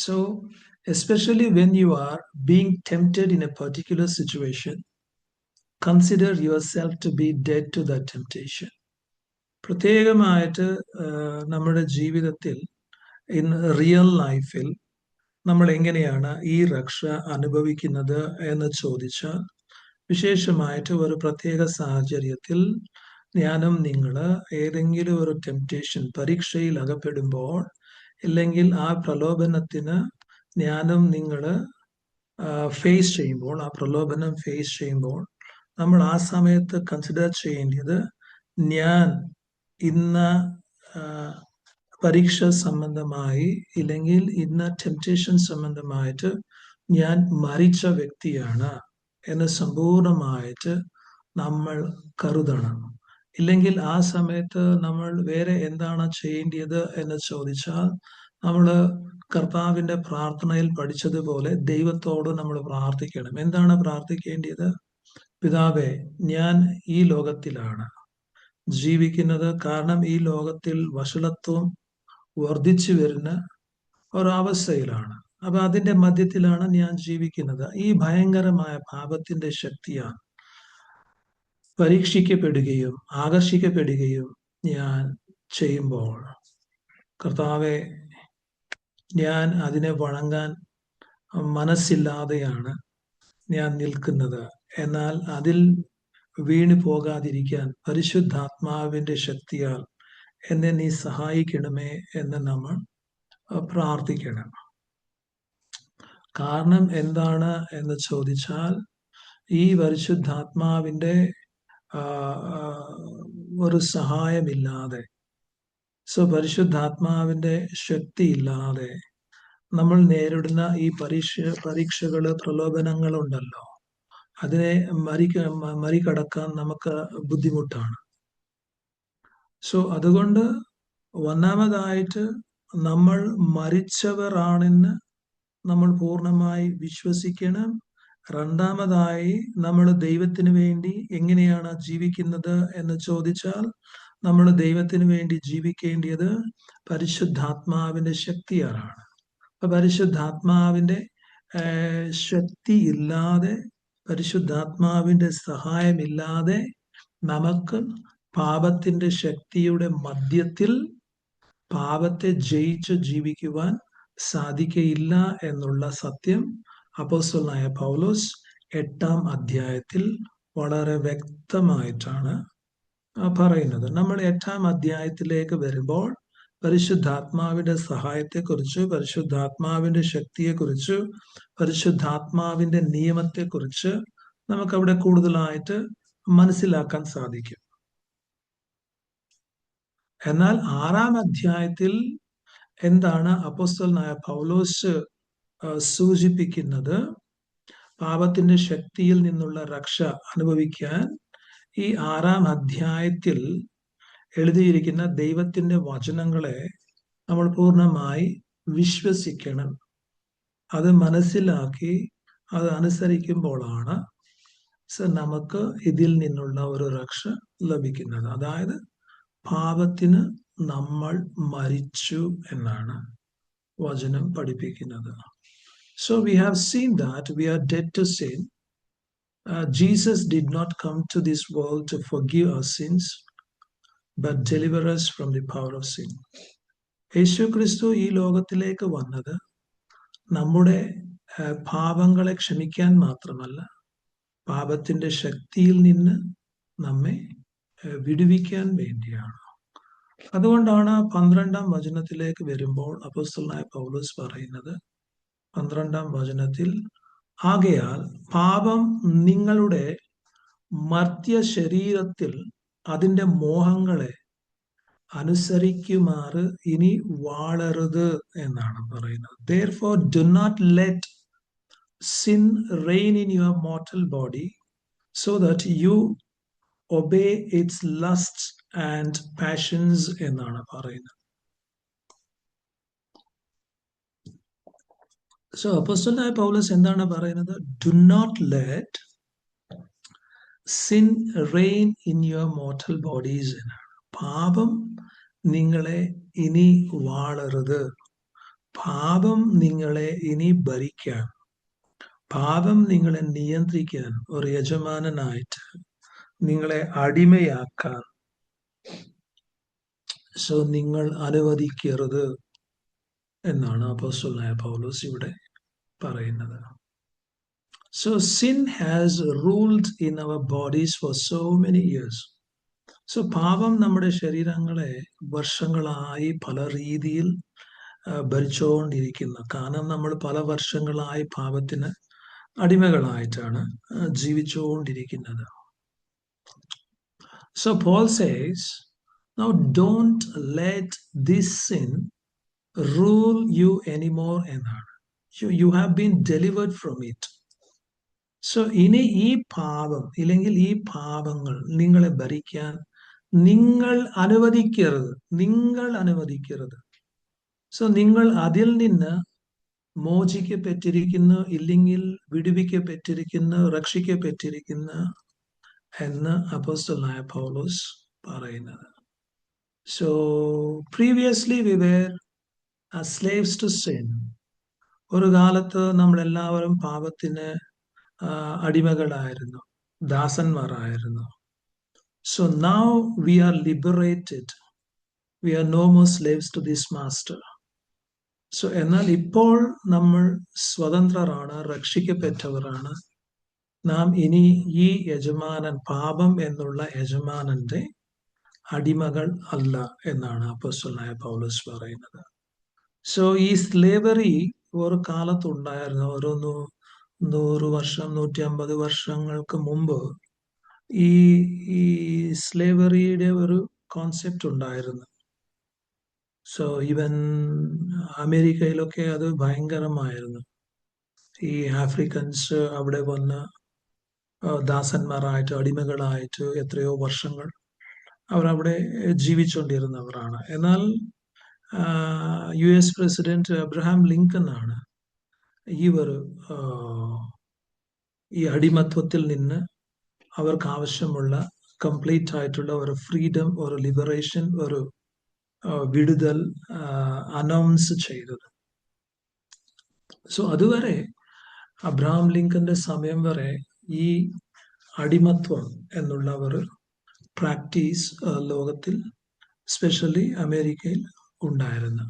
Speaker 1: So especially when you are being tempted in a particular situation, consider yourself to be dead to that temptation. പ്രത്യേകമായിട്ട് നമ്മുടെ ജീവിതത്തിൽ ഇൻ റിയൽ ലൈഫിൽ നമ്മൾ എങ്ങനെയാണ് ഈ രക്ഷ അനുഭവിക്കുന്നത് എന്ന് ചോദിച്ചാൽ, വിശേഷമായിട്ട് ഒരു പ്രത്യേക സാഹചര്യത്തിൽ ഞാനും നിങ്ങൾ ഏതെങ്കിലും ഒരു ടെംപ്റ്റേഷൻ, പരീക്ഷയിൽ അകപ്പെടുമ്പോൾ, ഇല്ലെങ്കിൽ ആ പ്രലോഭനത്തിന് ഞാനും നിങ്ങൾ ഫേസ് ചെയ്യുമ്പോൾ, ആ പ്രലോഭനം ഫേസ് ചെയ്യുമ്പോൾ നമ്മൾ ആ സമയത്ത് കൺസിഡർ ചെയ്യേണ്ടത്, ഞാൻ ഇന്ന പരീക്ഷ സംബന്ധമായി ഇല്ലെങ്കിൽ ഇന്ന ടെംപ്റ്റേഷൻ സംബന്ധമായിട്ട് ഞാൻ മരിച്ച വ്യക്തിയാണ് എന്ന് സമ്പൂർണമായിട്ട് നമ്മൾ കരുതണം. ഇല്ലെങ്കിൽ ആ സമയത്ത് നമ്മൾ വേറെ എന്താണ് ചെയ്യേണ്ടത് എന്ന് ചോദിച്ചാൽ, നമ്മൾ കർത്താവിന്റെ പ്രാർത്ഥനയിൽ പഠിച്ചതുപോലെ ദൈവത്തോട് നമ്മൾ പ്രാർത്ഥിക്കണം. എന്താണ് പ്രാർത്ഥിക്കേണ്ടത്? പിതാവേ, ഞാൻ ഈ ലോകത്തിലാണ് ജീവിക്കുന്നത്, കാരണം ഈ ലോകത്തിൽ വഷളത്വം വർദ്ധിച്ചു വരുന്ന ഒരവസ്ഥയിലാണ്. അപ്പൊ അതിന്റെ മധ്യത്തിലാണ് ഞാൻ ജീവിക്കുന്നത്. ഈ ഭയങ്കരമായ പാപത്തിന്റെ ശക്തിയാൽ പരീക്ഷിക്കപ്പെടുകയും ആകർഷിക്കപ്പെടുകയും ഞാൻ ചെയ്യുമ്പോൾ, കർത്താവെ, ഞാൻ അതിനെ വഴങ്ങാൻ മനസ്സില്ലാതെയാണ് ഞാൻ നിൽക്കുന്നത്. എന്നാൽ അതിൽ വീണു പോകാതിരിക്കാൻ പരിശുദ്ധാത്മാവിന്റെ ശക്തിയാൽ എന്നെ നീ സഹായിക്കണമേ എന്ന് നമ്മൾ പ്രാർത്ഥിക്കണം. കാരണം എന്താണ് എന്ന് ചോദിച്ചാൽ, ഈ പരിശുദ്ധാത്മാവിന്റെ ഒരു സഹായമില്ലാതെ, പരിശുദ്ധാത്മാവിന്റെ ശക്തി ഇല്ലാതെ നമ്മൾ നേരിടുന്ന ഈ പരീക്ഷകള്, പ്രലോഭനങ്ങളുണ്ടല്ലോ, അതിനെ മറികടക്കാൻ നമുക്ക് ബുദ്ധിമുട്ടാണ്. അതുകൊണ്ട് ഒന്നാമതായിട്ട് നമ്മൾ മരിച്ചവരാണെന്ന് നമ്മൾ പൂർണ്ണമായി വിശ്വസിക്കണം. രണ്ടാമതായി നമ്മൾ ദൈവത്തിന് വേണ്ടി എങ്ങനെയാണ് ജീവിക്കുന്നത് എന്ന് ചോദിച്ചാൽ നമ്മൾ ദൈവത്തിന് വേണ്ടി ജീവിക്കേണ്ടത് പരിശുദ്ധാത്മാവിന്റെ ശക്തിയാലാണ്. അപ്പൊ പരിശുദ്ധാത്മാവിന്റെ ശക്തി ഇല്ലാതെ, പരിശുദ്ധാത്മാവിന്റെ സഹായമില്ലാതെ നമുക്ക് പാപത്തിന്റെ ശക്തിയുടെ മധ്യത്തിൽ പാപത്തെ ജയിച്ച് ജീവിക്കുവാൻ സാധിക്കയില്ല എന്നുള്ള സത്യം അപ്പോസ്തലനായ പൗലോസ് 8-ാം അധ്യായത്തിൽ വളരെ വ്യക്തമായിട്ടാണ് പറയുന്നത്. നമ്മൾ 8-ാം അധ്യായത്തിലേക്ക് വരുമ്പോൾ പരിശുദ്ധാത്മാവിന്റെ സഹായത്തെക്കുറിച്ച്, പരിശുദ്ധാത്മാവിന്റെ ശക്തിയെക്കുറിച്ച്, പരിശുദ്ധാത്മാവിന്റെ നിയമത്തെക്കുറിച്ച് നമുക്കവിടെ കൂടുതലായിട്ട് മനസ്സിലാക്കാൻ സാധിക്കും. എന്നാൽ 6-ാം അധ്യായത്തിൽ എന്താണ് അപ്പോസ്തലനായ പൗലോസ് സൂചിപ്പിക്കുന്നത്? പാപത്തിന്റെ ശക്തിയിൽ നിന്നുള്ള രക്ഷ അനുഭവിക്കാൻ ഈ 6-ാം അധ്യായത്തിൽ എഴുതിയിരിക്കുന്ന ദൈവത്തിന്റെ വചനങ്ങളെ നമ്മൾ പൂർണ്ണമായി വിശ്വസിക്കണം. അത് മനസ്സിലാക്കി അത് അനുസരിക്കുമ്പോഴാണ് നമുക്ക് ഇതിൽ നിന്നുള്ള ഒരു രക്ഷ ലഭിക്കുന്നത്. അതായത് പാപത്തിന് നമ്മൾ മരിച്ചു എന്നാണ് വചനം പഠിപ്പിക്കുന്നത്. So we have seen that we are dead to sin. Jesus did not come to this world to forgive our sins, but deliver us from the power of sin. യേശു ക്രിസ്തു ഈ ലോകത്തിലേക്ക് വന്നത് നമ്മുടെ പാപങ്ങളെ ക്ഷമിക്കാൻ മാത്രമല്ല, പാപത്തിന്റെ ശക്തിയിൽ നിന്ന് നമ്മെ വിടുവിക്കാൻ വേണ്ടിയാണ്. അതുകൊണ്ടാണ് 12-ാം വചനത്തിലേക്ക് വരുമ്പോൾ അപ്പോസ്തലനായ പൗലോസ് പറയുന്നത്, 12-ാം വചനത്തിൽ, ആകയാൽ പാപം നിങ്ങളുടെ മർത്യ ശരീരത്തിൽ അതിന്റെ മോഹങ്ങളെ അനുസരിക്കുമാറ് ഇനി വാഴരുത് എന്നാണ് പറയുന്നത്. Therefore do not let sin reign in your mortal body so that you obey its lusts and passions എന്നാണ് പറയുന്നത്. So അപ്പോസ്തലനായ പൗലോസ് എന്താണ് പറയുന്നത്? Do not let sin reign in your mortal bodies എന്നാണ്. പാപം നിങ്ങളെ ഇനി വാഴരുത്, പാപം നിങ്ങളെ ഇനി ഭരിക്കാൻ, പാപം നിങ്ങളെ നിയന്ത്രിക്കാൻ, ഒരു യജമാനനായിട്ട് നിങ്ങളെ അടിമയാക്കാൻ നിങ്ങൾ അനുവദിക്കരുത് എന്നാണ് അപ്പോസ്തലനായ പൗലോസ് ഇവിടെ പറയുന്നത്. So sin has ruled in our bodies for so many years. So പാപം നമ്മുടെ ശരീരങ്ങളെ വർഷങ്ങളായി പല രീതിയിൽ ഭരിച്ചുകൊണ്ടിരിക്കുന്നു. കാരണം നമ്മൾ പല വർഷങ്ങളായി പാപത്തിന് അടിമകളായിട്ടാണ് ജീവിച്ചുകൊണ്ടിരിക്കുന്നത്. So Paul says, now don't let this sin rule you anymore എന്നാണ്. You have been delivered from it. So ഇനി ഈ പാപം ഇല്ലെങ്കിൽ ഈ പാപങ്ങൾ നിങ്ങളെ ഭരിക്കാൻ നിങ്ങൾ അനുവദിക്കരുത്. സോ നിങ്ങൾ അതിൽ നിന്ന് മോചിക്കപ്പെട്ടിരിക്കുന്നു, ഇല്ലെങ്കിൽ വിടുവിക്കപ്പെട്ടിരിക്കുന്നു, രക്ഷിക്കപ്പെട്ടിരിക്കുന്നു എന്ന് അപ്പോസ്തലനായ പൗലോസ് പറയുന്നത്. So previously we were as slaves to sin. ഒരു കാലത്ത് നമ്മളെല്ലാവരും പാപത്തിന് അടിമകളായിരുന്നു, ദാസന്മാരായിരുന്നു. So now we are liberated. We are no more slaves to this master. So എന്നാൽ ഇപ്പോൾ നമ്മൾ സ്വതന്ത്രരാണ്, രക്ഷിക്കപ്പെട്ടവരാണ്. നാം ഇനി ഈ യജമാനൻ, പാപം എന്നുള്ള യജമാനന്റെ അടിമകൾ അല്ല എന്നാണ് അപ്പോസ്തലനായ പൗലോസ് പറയുന്നത്. സോ ഈ സ്ലേവറി ഒരു കാലത്തുണ്ടായിരുന്നു. ഒരു 100 വർഷം 150 വർഷങ്ങൾക്ക് മുമ്പ് ഈ സ്ലേവറിയുടെ ഒരു കോൺസെപ്റ്റ് ഉണ്ടായിരുന്നു. സോ ഈവൻ അമേരിക്കയിലൊക്കെ അത് ഭയങ്കരമായിരുന്നു. ഈ ആഫ്രിക്കൻസ് അവിടെ വന്ന് ദാസന്മാരായിട്ട്, അടിമകളായിട്ട് എത്രയോ വർഷങ്ങൾ അവരവിടെ ജീവിച്ചുകൊണ്ടിരുന്നവരാണ്. എന്നാൽ US പ്രസിഡന്റ് അബ്രഹാം ലിങ്കൺ ആണ് ഈ ഒരു ഈ അടിമത്വത്തിൽ നിന്ന് അവർക്ക് ആവശ്യമുള്ള കംപ്ലീറ്റ് ആയിട്ടുള്ള ഒരു ഫ്രീഡം, ഒരു ലിബറേഷൻ, ഒരു വിടുതൽ അനൗൺസ് ചെയ്തത്. സോ അതുവരെ അബ്രഹാം ലിങ്കന്റെ സമയം വരെ ഈ അടിമത്വം എന്നുള്ള ഒരു പ്രാക്ടീസ് ലോകത്തിൽ, സ്പെഷ്യലി അമേരിക്കയിൽ ഉണ്ടായിരുന്നു.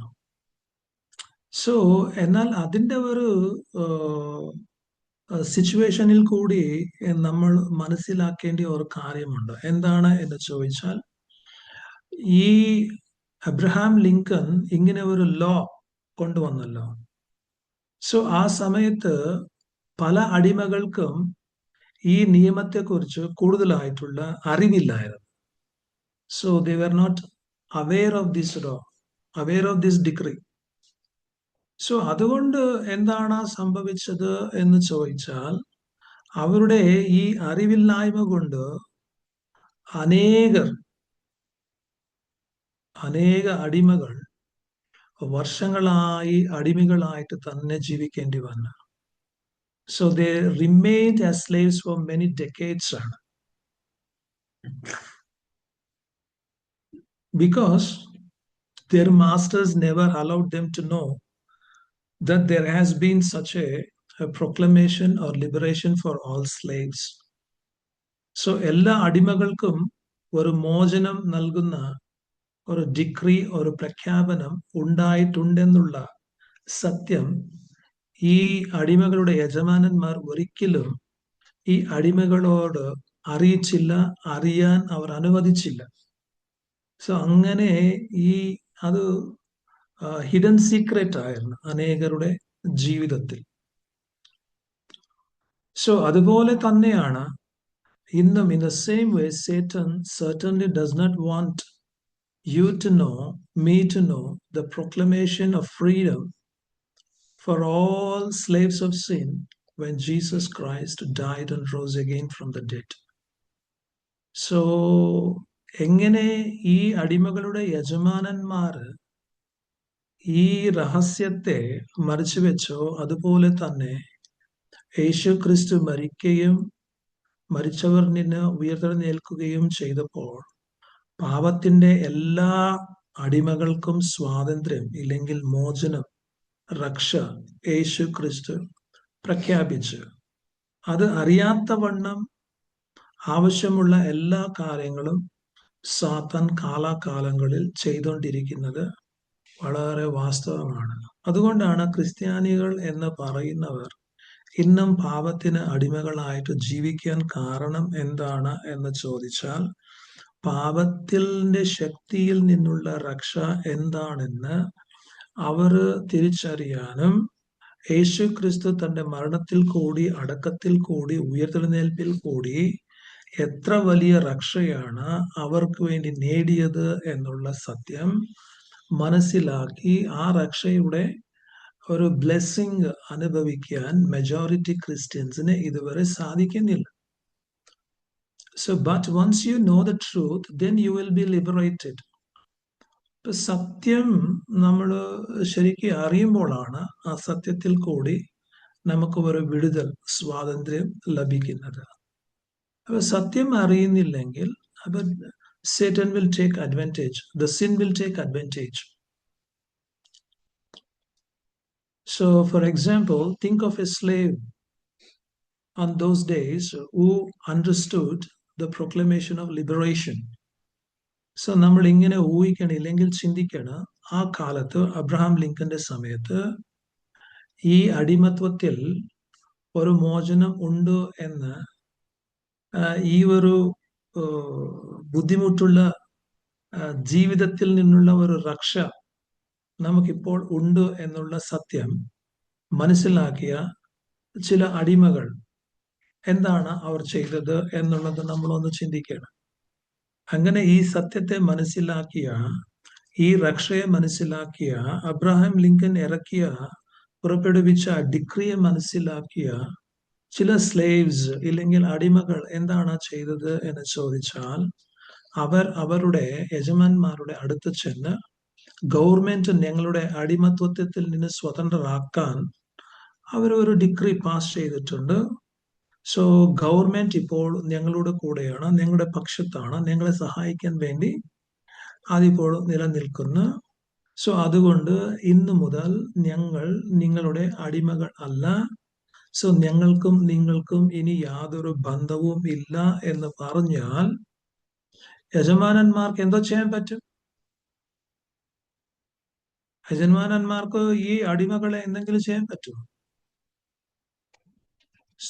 Speaker 1: സോ എന്നാൽ അതിൻ്റെ ഒരു സിറ്റുവേഷനിൽ കൂടി നമ്മൾ മനസ്സിലാക്കേണ്ട ഒരു കാര്യമുണ്ട്. എന്താണ് എന്ന് ചോദിച്ചാൽ, ഈ അബ്രഹാം ലിങ്കൺ ഇങ്ങനെ ഒരു ലോ കൊണ്ടുവന്നല്ലോ. സോ ആ സമയത്ത് പല അടിമകൾക്കും ഈ നിയമത്തെക്കുറിച്ച് കൂടുതലായിട്ടുള്ള അറിവില്ലായിരുന്നു. So they were not aware of this law, aware of this degree. So അതുകൊണ്ട് എന്താണ് സംഭവിച്ചത് എന്ന് ചോദിച്ചാൽ, അവരുടെ ഈ അറിവില്ലായ്മ കൊണ്ട് അനേക അടിമകൾ വർഷങ്ങളായി അടിമകളായിട്ട് തന്നെ ജീവിക്കേണ്ടി വന്നു. So they remained as slaves for many decades ആണ്. Because their masters never allowed them to know that there has been such a proclamation or liberation for all slaves. So എല്ലാ അടിമകൾക്കും ഒരു മോചനം നൽകുന്ന ഒരു ഡിഗ്രി, ഒരു പ്രഖ്യാപനം ഉണ്ടായിട്ടുണ്ടെന്നുള്ള സത്യം ഈ അടിമകളുടെ യജമാനന്മാർ ഒരിക്കലും ഈ അടിമകളോട് അറിയിച്ചില്ല, അറിയാൻ അവർ അനുവദിച്ചില്ല. സോ അങ്ങനെ അത് ഹിഡൻ സീക്രറ്റ് ആയിരുന്നു അനേകരുടെ ജീവിതത്തിൽ. സോ അതുപോലെ തന്നെയാണ് ഇന്നും, in the same way, Satan certainly does not want you to know, me to know, the proclamation of freedom for all slaves of sin when Jesus Christ died and rose again from the dead. So എങ്ങനെ ഈ അടിമകളുടെ യജമാനന്മാർ ഈ രഹസ്യത്തെ മറിച്ചു വെച്ചോ, അതുപോലെ തന്നെ യേശു ക്രിസ്തു മരിക്കുകയും മരിച്ചവർ നിന്ന് ഉയർത്തെഴുന്നേൽക്കുകയും ചെയ്തപ്പോൾ പാപത്തിന്റെ എല്ലാ അടിമകൾക്കും സ്വാതന്ത്ര്യം, ഇല്ലെങ്കിൽ മോചനം, രക്ഷ യേശു ക്രിസ്തു പ്രഖ്യാപിച്ചു. അത് അറിയാത്തവണ്ണം ആവശ്യമുള്ള എല്ലാ കാര്യങ്ങളും സാത്താൻ കാലാകാലങ്ങളിൽ ചെയ്തുകൊണ്ടിരിക്കുന്നത് വളരെ വാസ്തവമാണ്. അതുകൊണ്ടാണ് ക്രിസ്ത്യാനികൾ എന്ന് പറയുന്നവർ ഇന്നും പാപത്തിന് അടിമകളായിട്ട് ജീവിക്കാൻ കാരണം എന്താണ് എന്ന് ചോദിച്ചാൽ, പാപത്തിന്റെ ശക്തിയിൽ നിന്നുള്ള രക്ഷ എന്താണെന്ന് അവർ തിരിച്ചറിയാനും യേശു ക്രിസ്തു തന്റെ മരണത്തിൽ കൂടി, അടക്കത്തിൽ കൂടി, ഉയർത്തെഴുന്നേൽപ്പിൽ കൂടി എത്ര വലിയ രക്ഷയാണ് അവർക്ക് വേണ്ടി നേടിയത് എന്നുള്ള സത്യം മനസ്സിലാക്കി ആ രക്ഷയുടെ ഒരു ബ്ലെസ്സിങ് അനുഭവിക്കാൻ മെജോറിറ്റി ക്രിസ്ത്യൻസിന് ഇതുവരെ സാധിക്കുന്നില്ല. So but once you know the truth, then you will be liberated. സത്യം നമ്മൾ ശരിക്കും അറിയുമ്പോഴാണ് ആ സത്യത്തിൽ കൂടി നമുക്ക് ഒരു വിടുതൽ, സ്വാതന്ത്ര്യം ലഭിക്കുന്നത്. അപ്പൊ സത്യം അറിയുന്നില്ലെങ്കിൽ അപ്പൊ Satan will take advantage, the sin will take advantage. So for example, think of a slave on those days who understood the proclamation of liberation. So നമ്മൾ ഇങ്ങനെ ഊഹിക്കണം, ഇല്ലെങ്കിൽ ചിന്തിക്കണം, ആ കാലത്ത് അബ്രഹാം ലിങ്കന്റെ സമയത്ത് ഈ അടിമത്വത്തിൽ ഒരു മോചനം ഉണ്ട് എന്ന്, ഈ ഒരു ബുദ്ധിമുട്ടുള്ള ജീവിതത്തിൽ നിന്നുള്ള ഒരു രക്ഷ നമുക്കിപ്പോൾ ഉണ്ട് എന്നുള്ള സത്യം മനസ്സിലാക്കിയ ചില അടിമകൾ എന്താണ് അവർ ചെയ്തത് എന്നുള്ളത് നമ്മളൊന്ന് ചിന്തിക്കണം. അങ്ങനെ ഈ സത്യത്തെ മനസ്സിലാക്കിയ, ഈ രക്ഷയെ മനസ്സിലാക്കിയ, അബ്രഹാം ലിങ്കൻ പുറപ്പെടുവിച്ച ഡിഗ്രിയെ മനസ്സിലാക്കിയ ചില സ്ലേവ്സ്, ഇല്ലെങ്കിൽ അടിമകൾ എന്താണ് ചെയ്തത് എന്ന് ചോദിച്ചാൽ, അവർ അവരുടെ യജമാന്മാരുടെ അടുത്ത് ചെന്ന്, ഗവൺമെന്റ് ഞങ്ങളുടെ അടിമത്വത്തിൽ നിന്ന് സ്വതന്ത്രരാക്കാൻ അവർ ഒരു ഡിഗ്രി പാസ് ചെയ്തിട്ടുണ്ട്. സോ ഗവൺമെന്റ് ഇപ്പോൾ ഞങ്ങളുടെ കൂടെയാണ്, ഞങ്ങളുടെ പക്ഷത്താണ്, ഞങ്ങളെ സഹായിക്കാൻ വേണ്ടി അതിപ്പോൾ നിലനിൽക്കുന്നു. സോ അതുകൊണ്ട് ഇന്നു മുതൽ ഞങ്ങൾ നിങ്ങളുടെ അടിമകൾ അല്ല. സോ ഞങ്ങൾക്കും നിങ്ങൾക്കും ഇനി യാതൊരു ബന്ധവും ഇല്ല എന്ന് പറഞ്ഞാൽ യജമാനന്മാർക്ക് എന്തോ ചെയ്യാൻ പറ്റും? യജമാനന്മാർക്ക് ഈ അടിമകളെ എന്തെങ്കിലും ചെയ്യാൻ പറ്റുമോ?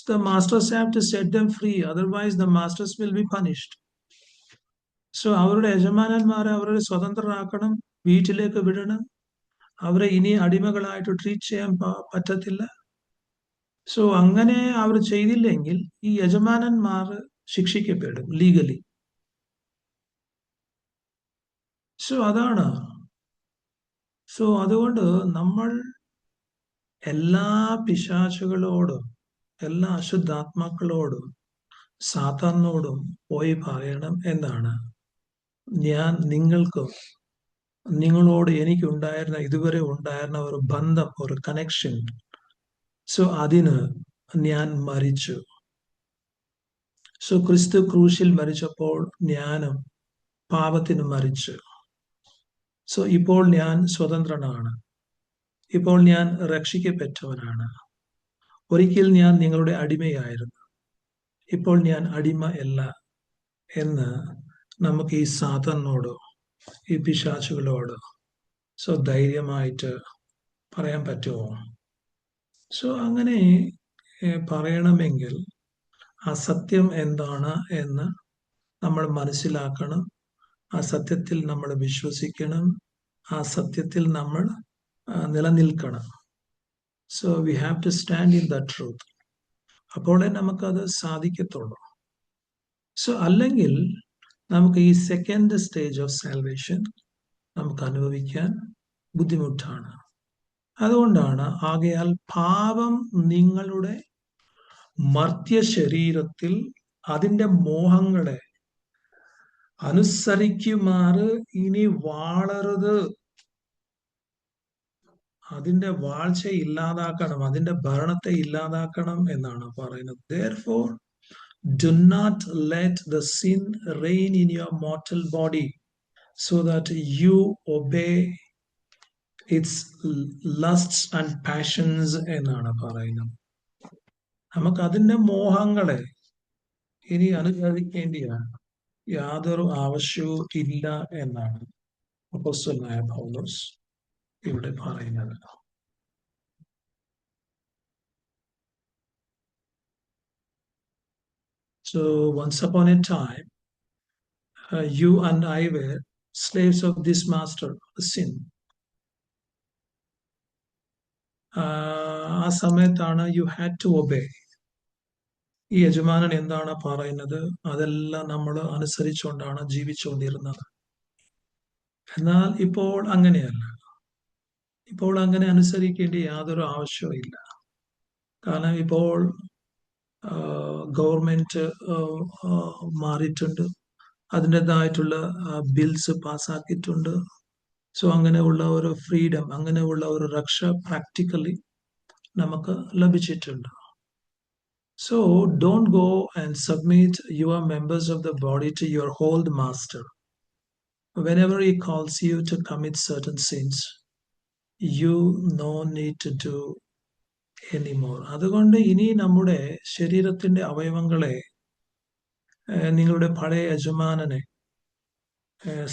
Speaker 1: The masters have to set them free, otherwise the masters will be punished. So അവരുടെ യജമാനന്മാരെ അവരെ സ്വതന്ത്രരാക്കണം, വീട്ടിലേക്ക് വിടണം, അവരെ ഇനി അടിമകളായിട്ട് ട്രീറ്റ് ചെയ്യാൻ പറ്റത്തില്ല. സോ അങ്ങനെ അവർ ചെയ്തില്ലെങ്കിൽ ഈ യജമാനന്മാർ ശിക്ഷിക്കപ്പെടും ലീഗലി. സോ അതാണ്. സോ അതുകൊണ്ട് നമ്മൾ എല്ലാ പിശാചുകളോടും എല്ലാ അശുദ്ധാത്മാക്കളോടും സാത്താനോടും പോയി പറയണം എന്നാണ്, ഞാൻ നിങ്ങൾക്കും നിങ്ങളോട് എനിക്കുണ്ടായിരുന്ന ഇതുവരെ ഉണ്ടായിരുന്ന ഒരു ബന്ധം, ഒരു കണക്ഷൻ, സോ അതിന് ഞാൻ മരിച്ചു. സോ ക്രിസ്തു ക്രൂശിൽ മരിച്ചപ്പോൾ ഞാനും പാപത്തിന് മരിച്ചു. സോ ഇപ്പോൾ ഞാൻ സ്വതന്ത്രനാണ്, ഇപ്പോൾ ഞാൻ രക്ഷിക്കപ്പെട്ടവനാണ്. ഒരിക്കൽ ഞാൻ നിങ്ങളുടെ അടിമയായിരുന്നു, ഇപ്പോൾ ഞാൻ അടിമ അല്ല എന്ന് നമുക്ക് ഈ സാത്താനോട്, ഈ പിശാചുകളോട് സോ ധൈര്യമായിട്ട് പറയാൻ പറ്റുമോ? സോ അങ്ങനെ പറയണമെങ്കിൽ ആ സത്യം എന്താണ് എന്ന് നമ്മൾ മനസ്സിലാക്കണം, ആ സത്യത്തിൽ നമ്മൾ വിശ്വസിക്കണം, ആ സത്യത്തിൽ നമ്മൾ നിലനിൽക്കണം. So we have to stand in the truth. അപ്പോഴേ നമുക്കത് സാധിക്കത്തുള്ളൂ. സോ അല്ലെങ്കിൽ നമുക്ക് ഈ സെക്കൻഡ് സ്റ്റേജ് ഓഫ് സാൽവേഷൻ നമുക്ക് അനുഭവിക്കാൻ ബുദ്ധിമുട്ടാണ്. അതുകൊണ്ടാണ് ആകയാൽ പാപം നിങ്ങളുടെ മർത്യ ശരീരത്തിൽ അതിൻ്റെ മോഹങ്ങളെ അനുസരിക്കുമാറ് ഇനി വാളരുത്. അതിന്റെ വാഴ്ച ഇല്ലാതാക്കണം, അതിന്റെ ഭരണത്തെ ഇല്ലാതാക്കണം എന്നാണ് പറയുന്നത്. Therefore, do not let the sin reign in your mortal body so that you obey its lusts and passions എന്നാണ് പറയുന്നത്. നമുക്ക് അതിന്റെ മോഹങ്ങളെ ഇനി അനുസരിക്കേണ്ടിയ യാതൊരു ആവശ്യവും ഇല്ല എന്നാണ് അപ്പോസ്തലനായ പൗലോസ് ഇവിടെ പറയുന്നത്. So once upon a time, you and I were slaves of this master, sin. ആ സമയത്താണ് you had to obey. ഈ യജമാനൻ എന്താണ് പറയുന്നത് അതെല്ലാം നമ്മൾ അനുസരിച്ചുകൊണ്ടാണ് ജീവിച്ചുകൊണ്ടിരുന്നത്. എന്നാൽ ഇപ്പോൾ അങ്ങനെയല്ല. ഇപ്പോൾ അങ്ങനെ അനുസരിക്കേണ്ട യാതൊരു ആവശ്യവും ഇല്ല. കാരണം ഇപ്പോൾ ഗവൺമെന്റ് മാറിയിട്ടുണ്ട്, അതിൻ്റെതായിട്ടുള്ള ബിൽസ് പാസ്സാക്കിയിട്ടുണ്ട്. സോ അങ്ങനെയുള്ള ഒരു ഫ്രീഡം, അങ്ങനെയുള്ള ഒരു രക്ഷ പ്രാക്ടിക്കലി നമുക്ക് ലഭിച്ചിട്ടുണ്ട്. So don't go and submit your members of the body to your old master whenever he calls you to commit certain sins. You no need to do anymore. അതുകൊണ്ട് ഇനി നമ്മുടെ ശരീരത്തിന്റെ അവയവങ്ങളെ നിങ്ങളുടെ പഴയ യജമാനനെ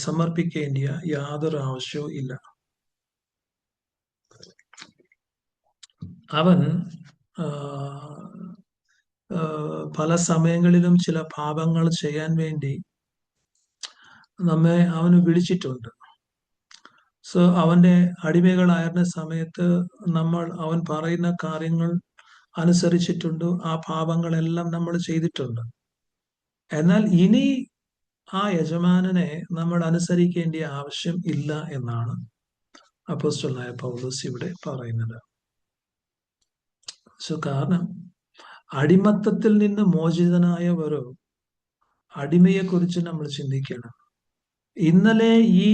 Speaker 1: സമർപ്പിക്കേണ്ട യാതൊരു ആവശ്യവും ഇല്ല. അവൻ പല സമയങ്ങളിലും ചില പാപങ്ങൾ ചെയ്യാൻ വേണ്ടി അവന് വിളിച്ചിട്ടുണ്ട്. സോ അവന്റെ അടിമകളായിരുന്ന സമയത്ത് അവൻ പറയുന്ന കാര്യങ്ങൾ അനുസരിച്ചിട്ടുണ്ട്, ആ പാപങ്ങളെല്ലാം നമ്മൾ ചെയ്തിട്ടുണ്ട്. എന്നാൽ ഇനി ആ യജമാനനെ നമ്മൾ അനുസരിക്കേണ്ട ആവശ്യം ഇല്ല എന്നാണ് അപ്പോസ്തലനായ പൗലോസ് ഇവിടെ പറയുന്നത്. സോ കാരണം അടിമത്തത്തിൽ നിന്ന് മോചിതനായ ഒരു അടിമയെക്കുറിച്ച് നമ്മൾ ചിന്തിക്കണം. ഇന്നലെ ഈ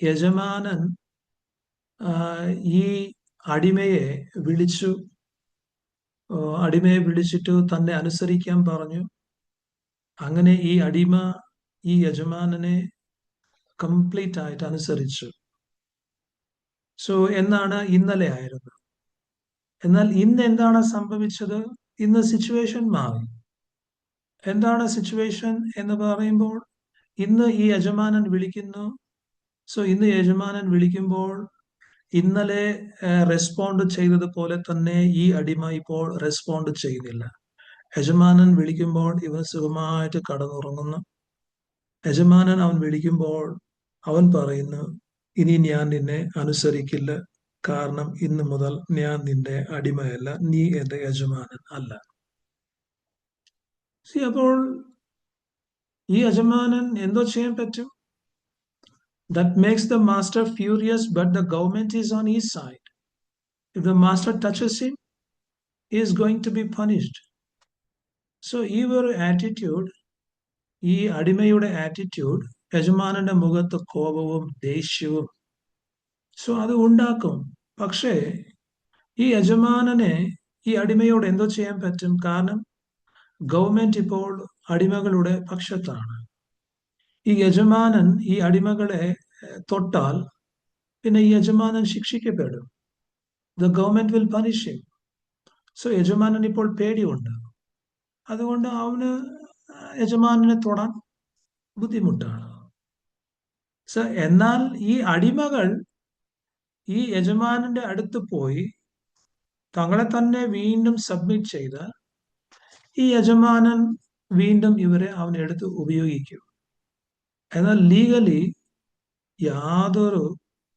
Speaker 1: യജമാനൻ ഈ അടിമയെ വിളിച്ചു, അടിമയെ വിളിച്ചിട്ട് തന്നെ അനുസരിക്കാൻ പറഞ്ഞു. അങ്ങനെ ഈ അടിമ ഈ യജമാനനെ കംപ്ലീറ്റ് ആയിട്ട് അനുസരിച്ചു. സോ എന്നാണ് ഇന്നലെ ആയിരുന്നു. എന്നാൽ ഇന്ന് എന്താണ് സംഭവിച്ചത്? ഇന്ന് സിറ്റുവേഷൻ മാറി. എന്താണ് സിറ്റുവേഷൻ എന്ന് പറയുമ്പോൾ, ഇന്ന് ഈ യജമാനൻ വിളിക്കുന്നു. സോ ഇന്ന് യജമാനൻ വിളിക്കുമ്പോൾ ഇന്നലെ റെസ്പോണ്ട് ചെയ്തതുപോലെ തന്നെ ഈ അടിമ ഇപ്പോൾ റെസ്പോണ്ട് ചെയ്യുന്നില്ല. യജമാനൻ വിളിക്കുമ്പോൾ ഇവൻ സുഖമായിട്ട് കടന്നുറങ്ങുന്നു. യജമാനൻ അവൻ വിളിക്കുമ്പോൾ അവൻ പറയുന്നു, ഇനി ഞാൻ നിന്നെ അനുസരിക്കില്ല, കാരണം ഇന്ന് മുതൽ ഞാൻ നിന്റെ അടിമയല്ല, നീ എന്റെ യജമാനൻ അല്ല. അപ്പോൾ ഈ യജമാനൻ എന്തോ ചെയ്യാൻ പറ്റും? That makes the master furious, but the government is on his side. If the master touches him, he is going to be punished. So ഈ ഒരു ആറ്റിറ്റ്യൂഡ്, ഈ അടിമയുടെ ആറ്റിറ്റ്യൂഡ് യജമാനന്റെ മുഖത്ത് കോപവും ദേഷ്യവും സോ അത് ഉണ്ടാക്കും. പക്ഷേ ഈ യജമാനനെ ഈ അടിമയോട് എന്തോ ചെയ്യാൻ പറ്റും? കാരണം ഗവൺമെന്റ് ഇപ്പോൾ അടിമകളുടെ പക്ഷത്താണ്. ഈ യജമാനൻ ഈ അടിമകളെ തൊട്ടാൽ പിന്നെ ഈ യജമാനൻ ശിക്ഷിക്കപ്പെടും. The government will punish him. So യജമാനൻ ഇപ്പോൾ പേടിയുണ്ട്. അതുകൊണ്ട് അവന് യജമാനനെ തൊടാൻ ബുദ്ധിമുട്ടാണ്. സോ എന്നാൽ ഈ അടിമകൾ ഈ യജമാനന്റെ അടുത്ത് പോയി തങ്ങളെ തന്നെ വീണ്ടും സബ്മിറ്റ് ചെയ്താൽ ഈ യജമാനൻ വീണ്ടും ഇവരെ അവനെടുത്ത് ഉപയോഗിക്കും. എന്നാൽ ലീഗലി യാതൊരു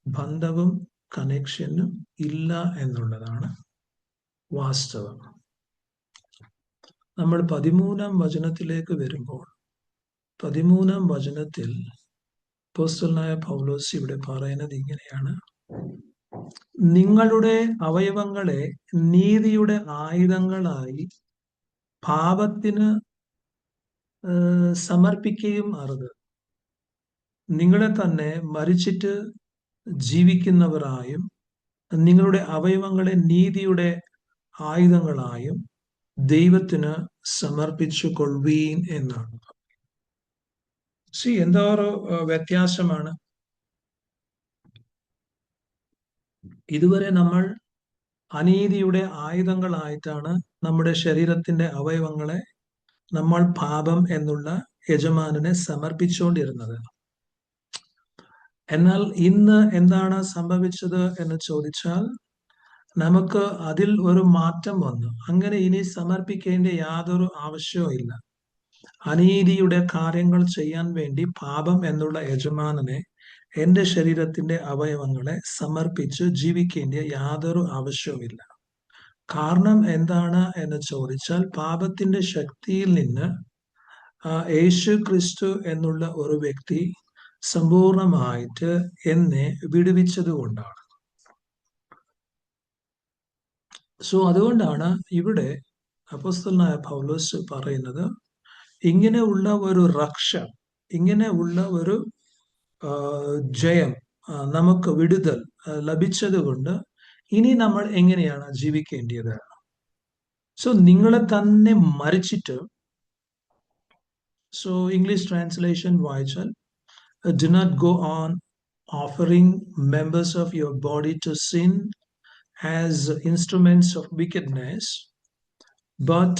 Speaker 1: ബന്ധവും കണക്ഷനും ഇല്ല എന്നുള്ളതാണ് വാസ്തവം. നമ്മൾ 13-ാം വചനത്തിലേക്ക് വരുമ്പോൾ 13-ാം വചനത്തിൽ അപ്പോസ്തലനായ പൗലോസ് ഇവിടെ പറയുന്നത് ഇങ്ങനെയാണ്: നിങ്ങളുടെ അവയവങ്ങളെ നീതിയുടെ ആയുധങ്ങളായി പാപത്തിന് സമർപ്പിക്കുകയും അരുത്. നിങ്ങളെ തന്നെ മരിച്ചിട്ട് ജീവിക്കുന്നവരായും നിങ്ങളുടെ അവയവങ്ങളെ നീതിയുടെ ആയുധങ്ങളായും ദൈവത്തിന് സമർപ്പിച്ചു കൊള്ളുവീൻ എന്നാണ്. എന്താ ഒരു വ്യത്യാസമാണ്? ഇതുവരെ നമ്മൾ അനീതിയുടെ ആയുധങ്ങളായിട്ടാണ് നമ്മുടെ ശരീരത്തിന്റെ അവയവങ്ങളെ നമ്മൾ പാപം എന്നുള്ള യജമാനനെ സമർപ്പിച്ചുകൊണ്ടിരുന്നത്. എന്നാൽ ഇന്ന് എന്താണ് സംഭവിച്ചത് എന്ന് ചോദിച്ചാൽ നമുക്ക് അതിൽ ഒരു മാറ്റം വന്നു. അങ്ങനെ ഇനി സമർപ്പിക്കേണ്ട യാതൊരു ആവശ്യവും ഇല്ല. അനീതിയുടെ കാര്യങ്ങൾ ചെയ്യാൻ വേണ്ടി പാപം എന്നുള്ള യജമാനനെ എന്റെ ശരീരത്തിന്റെ അവയവങ്ങളെ സമർപ്പിച്ച് ജീവിക്കേണ്ട യാതൊരു ആവശ്യവുമില്ല. കാരണം എന്താണ് എന്ന് ചോദിച്ചാൽ പാപത്തിന്റെ ശക്തിയിൽ നിന്ന് യേശു ക്രിസ്തു എന്നുള്ള ഒരു വ്യക്തി സമ്പൂർണമായിട്ട് എന്നെ വിടുവിച്ചതുകൊണ്ടാണ്. അതുകൊണ്ടാണ് ഇവിടെ അപ്പോസ്തലനായ പൗലോസ് പറയുന്നത്, ഇങ്ങനെയുള്ള ഒരു രക്ഷ, ഇങ്ങനെയുള്ള ഒരു ജയം, നമുക്ക് വിടുതൽ ലഭിച്ചത് കൊണ്ട് ഇനി നമ്മൾ എങ്ങനെയാണ് ജീവിക്കേണ്ടത്? നിങ്ങളെ തന്നെ മരിച്ചിട്ട്, ഇംഗ്ലീഷ് ട്രാൻസ്ലേഷൻ വായിച്ചാൽ, do not go on offering members of your body to sin as instruments of wickedness, but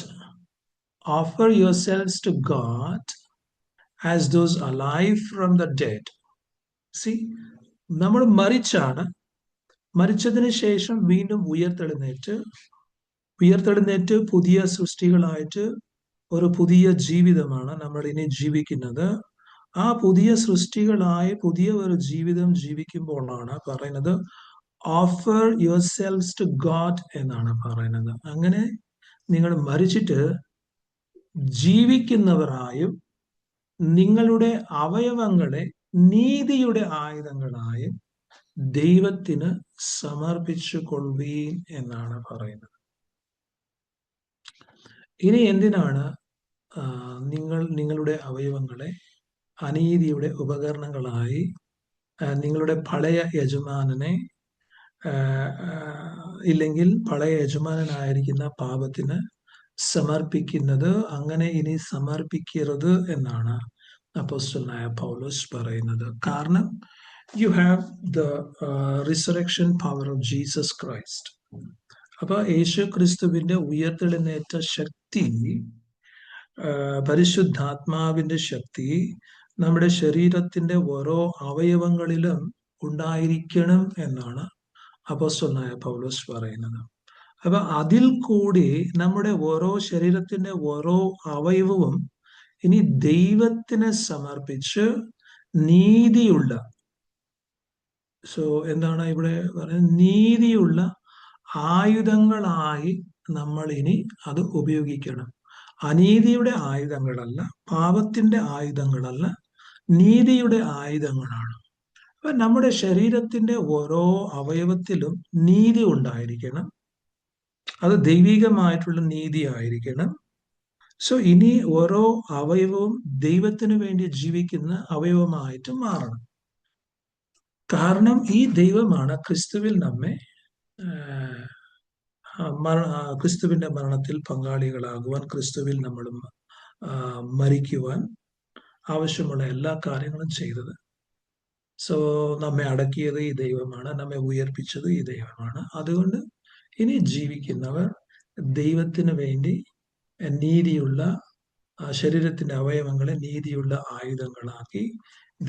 Speaker 1: offer yourselves to God as those alive from the dead. നമ്മൾ മരിച്ചതിന് ശേഷം വീണ്ടും ഉയർത്തെഴുന്നേറ്റ് പുതിയ സൃഷ്ടികളായിട്ട് ഒരു പുതിയ ജീവിതമാണ് നമ്മൾ ഇനി ജീവിക്കുന്നത്. ആ പുതിയ സൃഷ്ടികളായി പുതിയ ഒരു ജീവിതം ജീവിക്കുമ്പോഴാണ് പറയുന്നത് offer yourselves to God എന്നാണ് പറയുന്നത്. അങ്ങനെ നിങ്ങൾ മരിച്ചിട്ട് ജീവിക്കുന്നവരായും നിങ്ങളുടെ അവയവങ്ങളെ നീതിയുടെ ആയുധങ്ങളായും ദൈവത്തിന് സമർപ്പിച്ചു കൊള്ളുവീൻ എന്നാണ് പറയുന്നത്. ഇനി എന്തിനാണ് നിങ്ങളുടെ അവയവങ്ങളെ അനീതിയുടെ ഉപകരണങ്ങളായി നിങ്ങളുടെ പഴയ യജമാനനെ ഇല്ലെങ്കിൽ പഴയ യജമാനനായിരിക്കുന്ന പാപത്തിന് സമർപ്പിക്കുന്നത്. അങ്ങനെ ഇനി സമർപ്പിക്കരുത് എന്നാണ് അപ്പോസ്തലനായ പൗലോസ് പറയുന്നത്. കാരണം you have the resurrection power of Jesus Christ. അപ്പൊ യേശു ക്രിസ്തുവിന്റെ ഉയർത്തെഴുന്നേറ്റ ശക്തി, പരിശുദ്ധാത്മാവിന്റെ ശക്തി നമ്മുടെ ശരീരത്തിന്റെ ഓരോ അവയവങ്ങളിലും ഉണ്ടായിരിക്കണം എന്നാണ് അപ്പോസ്തലനായ പൗലോസ് പറയുന്നത്. അപ്പൊ അതിൽ കൂടി നമ്മുടെ ഓരോ ശരീരത്തിന്റെ ഓരോ അവയവവും ഇനി ദൈവത്തിന് സമർപ്പിച്ച് നീതിയുള്ള, എന്താണ് ഇവിടെ പറയുന്നത്, നീതിയുള്ള ആയുധങ്ങളായി നമ്മൾ ഇനി അത് ഉപയോഗിക്കണം. അനീതിയുടെ ആയുധങ്ങളല്ല, പാപത്തിന്റെ ആയുധങ്ങളല്ല, നീതിയുടെ ആയുധങ്ങളാണ്. അപ്പൊ നമ്മുടെ ശരീരത്തിന്റെ ഓരോ അവയവത്തിലും നീതി ഉണ്ടായിരിക്കണം. അത് ദൈവികമായിട്ടുള്ള നീതി ആയിരിക്കണം. ഇനി ഓരോ അവയവവും ദൈവത്തിന് വേണ്ടി ജീവിക്കുന്ന അവയവമായിട്ട് മാറണം. കാരണം ഈ ദൈവമാണ് ക്രിസ്തുവിൽ നമ്മെ ക്രിസ്തുവിന്റെ മരണത്തിൽ പങ്കാളികളാകുവാൻ, ക്രിസ്തുവിൽ നമ്മളും മരിക്കുവാൻ ആവശ്യമുള്ള എല്ലാ കാര്യങ്ങളും ചെയ്തത്. നമ്മെ അടക്കിയത് ഈ ദൈവമാണ്, നമ്മെ ഉയർപ്പിച്ചത് ഈ ദൈവമാണ്. അതുകൊണ്ട് ഇനി ജീവിക്കുന്നവർ ദൈവത്തിന് വേണ്ടി നീതിയുള്ള ശരീരത്തിന്റെ അവയവങ്ങളെ നീതിയുള്ള ആയുധങ്ങളാക്കി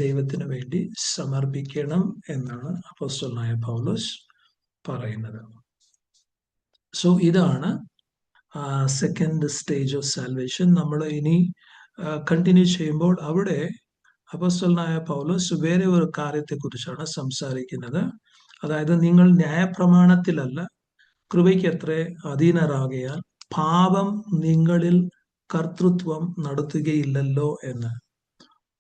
Speaker 1: ദൈവത്തിന് വേണ്ടി സമർപ്പിക്കണം എന്നാണ് അപ്പോസ്തലനായ പൗലോസ് പറയുന്നത്. ഇതാണ് സെക്കൻഡ് സ്റ്റേജ് ഓഫ് സാൽവേഷൻ. നമ്മൾ ഇനി കണ്ടിന്യൂ ചെയ്യുമ്പോൾ അവിടെ അപ്പോസ്തലനായ പൗലോസ് വേറെ ഒരു കാര്യത്തെക്കുറിച്ചാണ് സംസാരിക്കുന്നത്. അതായത്, നിങ്ങൾ ന്യായപ്രമാണത്തിലല്ല കൃപയ്ക്കത്രേ അധീനരാകയാൽ പാപം നിങ്ങളിൽ കർത്തൃത്വം നടത്തുകയില്ലല്ലോ എന്ന്.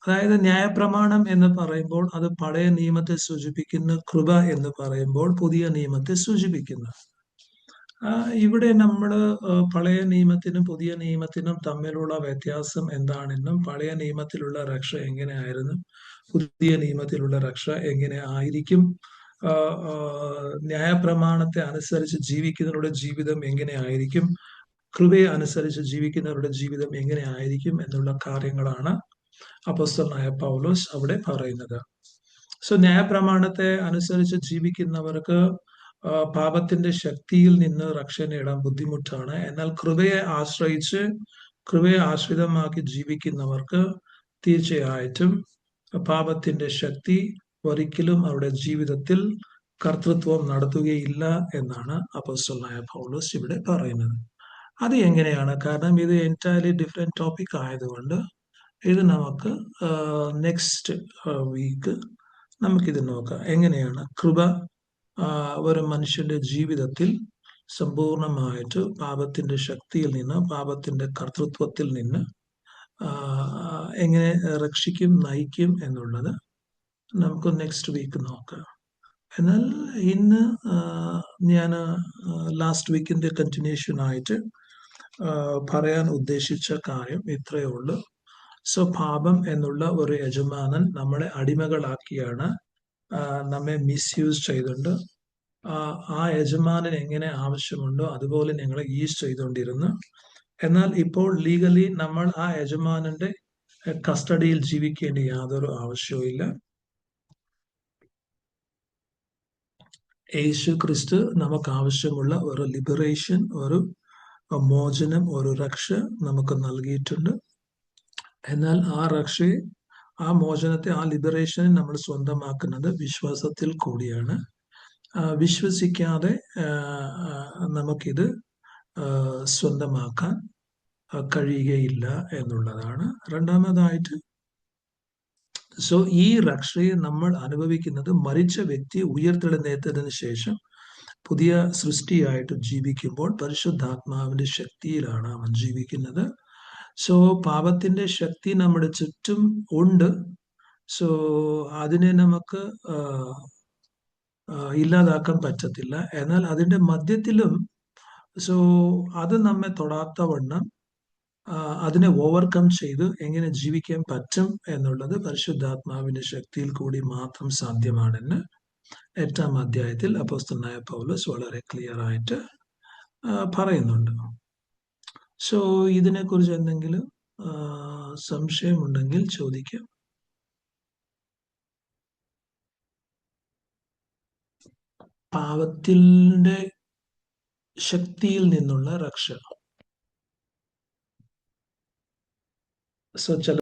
Speaker 1: അതായത്, ന്യായപ്രമാണം എന്ന് പറയുമ്പോൾ അത് പഴയ നിയമത്തെ സൂചിപ്പിക്കുന്നു, കൃപ എന്ന് പറയുമ്പോൾ പുതിയ നിയമത്തെ സൂചിപ്പിക്കുന്നു. ഇവിടെ നമ്മൾ പഴയ നിയമത്തിനും പുതിയ നിയമത്തിനും തമ്മിലുള്ള വ്യത്യാസം എന്താണെന്നും, പഴയ നിയമത്തിലുള്ള രക്ഷ എങ്ങനെയായിരുന്നു, പുതിയ നിയമത്തിലുള്ള രക്ഷ എങ്ങനെ ആയിരിക്കും, ന്യായപ്രമാണത്തെ അനുസരിച്ച് ജീവിക്കുന്നവരുടെ ജീവിതം എങ്ങനെയായിരിക്കും, കൃപയെ അനുസരിച്ച് ജീവിക്കുന്നവരുടെ ജീവിതം എങ്ങനെ ആയിരിക്കും എന്നുള്ള കാര്യങ്ങളാണ് അപ്പോസ്തലനായ പൗലോസ് അവിടെ പറയുന്നത്. ന്യായപ്രമാണത്തെ അനുസരിച്ച് ജീവിക്കുന്നവർക്ക് പാപത്തിന്റെ ശക്തിയിൽ നിന്ന് രക്ഷ നേടാൻ ബുദ്ധിമുട്ടാണ്. എന്നാൽ കൃപയെ ആശ്രിതമാക്കി ജീവിക്കുന്നവർക്ക് തീർച്ചയായിട്ടും പാപത്തിന്റെ ശക്തി ഒരിക്കലും അവരുടെ ജീവിതത്തിൽ കർത്തൃത്വം നടത്തുകയില്ല എന്നാണ് അപ്പോസ്തലനായ പൗലോസ് ഇവിടെ പറയുന്നത്. അത് എങ്ങനെയാണ്? കാരണം ഇത് എൻറ്റയർലി ഡിഫറെന്റ് ടോപ്പിക് ആയതുകൊണ്ട് ഇത് നമുക്ക് നെക്സ്റ്റ് വീക്ക് നമുക്കിത് നോക്കാം. എങ്ങനെയാണ് കൃപ ഒരു മനുഷ്യന്റെ ജീവിതത്തിൽ സമ്പൂർണമായിട്ട് പാപത്തിന്റെ ശക്തിയിൽ നിന്ന്, പാപത്തിന്റെ കർത്തൃത്വത്തിൽ നിന്ന് എങ്ങനെ രക്ഷിക്കും, നയിക്കും എന്നുള്ളത് നമുക്ക് നെക്സ്റ്റ് വീക്ക് നോക്കാം. എന്നാൽ ഇന്ന് ഞാൻ ലാസ്റ്റ് വീക്കിന്റെ കണ്ടിന്യൂഷൻ ആയിട്ട് പറയാൻ ഉദ്ദേശിച്ച കാര്യം ഇത്രയേ ഉള്ളൂ. പാപം എന്നുള്ള ഒരു യജമാനൻ നമ്മളെ അടിമകളാക്കിയാണ്, നമ്മെ മിസ്യൂസ് ചെയ്തുകൊണ്ട് ആ യജമാനൻ എങ്ങനെ ആവശ്യമുണ്ടോ അതുപോലെ ഞങ്ങളെ യൂസ് ചെയ്തുകൊണ്ടിരുന്നു. എന്നാൽ ഇപ്പോൾ ലീഗലി നമ്മൾ ആ യജമാനന്റെ കസ്റ്റഡിയിൽ ജീവിക്കേണ്ട യാതൊരു ആവശ്യവും ഇല്ല. യേശു ക്രിസ്തു നമുക്ക് ആവശ്യമുള്ള ഒരു ലിബറേഷൻ, ഒരു മോചനം, ഒരു രക്ഷ നമുക്ക് നൽകിയിട്ടുണ്ട്. എന്നാൽ ആ രക്ഷയെ, ആ മോചനത്തെ, ആ ലിബറേഷനെ നമ്മൾ സ്വന്തമാക്കുന്നത് വിശ്വാസത്തിൽ കൂടിയാണ്. വിശ്വസിക്കാതെ നമുക്കിത് സ്വന്തമാക്കാൻ കഴിയുകയില്ല എന്നുള്ളതാണ്. രണ്ടാമതായിട്ട് ഈ രക്ഷയെ നമ്മൾ അനുഭവിക്കുന്നത് മരിച്ച വ്യക്തി ഉയർത്തെഴുന്നേറ്റതിന് ശേഷം പുതിയ സൃഷ്ടിയായിട്ട് ജീവിക്കുമ്പോൾ പരിശുദ്ധാത്മാവിന്റെ ശക്തിയിലാണ് അവൻ ജീവിക്കുന്നത്. പാപത്തിന്റെ ശക്തി നമ്മുടെ ചുറ്റും ഉണ്ട്. അതിനെ നമുക്ക് ഇല്ലാതാക്കാൻ പറ്റത്തില്ല. എന്നാൽ അതിന്റെ മധ്യത്തിലും അത് നമ്മെ തൊടാത്തവണ്ണം അതിനെ ഓവർകം ചെയ്ത് എങ്ങനെ ജീവിക്കാൻ പറ്റും എന്നുള്ളത് പരിശുദ്ധാത്മാവിന്റെ ശക്തിയിൽ കൂടി മാത്രം സാധ്യമാണെന്ന് 8-ാം അധ്യായത്തിൽ അപ്പോസ്തലനായ പൗലോസ് വളരെ ക്ലിയർ ആയിട്ട് പറയുന്നുണ്ട്. സോ ഇതിനെക്കുറിച്ച് എന്തെങ്കിലും സംശയമുണ്ടെങ്കിൽ ചോദിക്കാം. പാപത്തിന്റെ ശക്തിയിൽ നിന്നുള്ള രക്ഷ. സോ ചില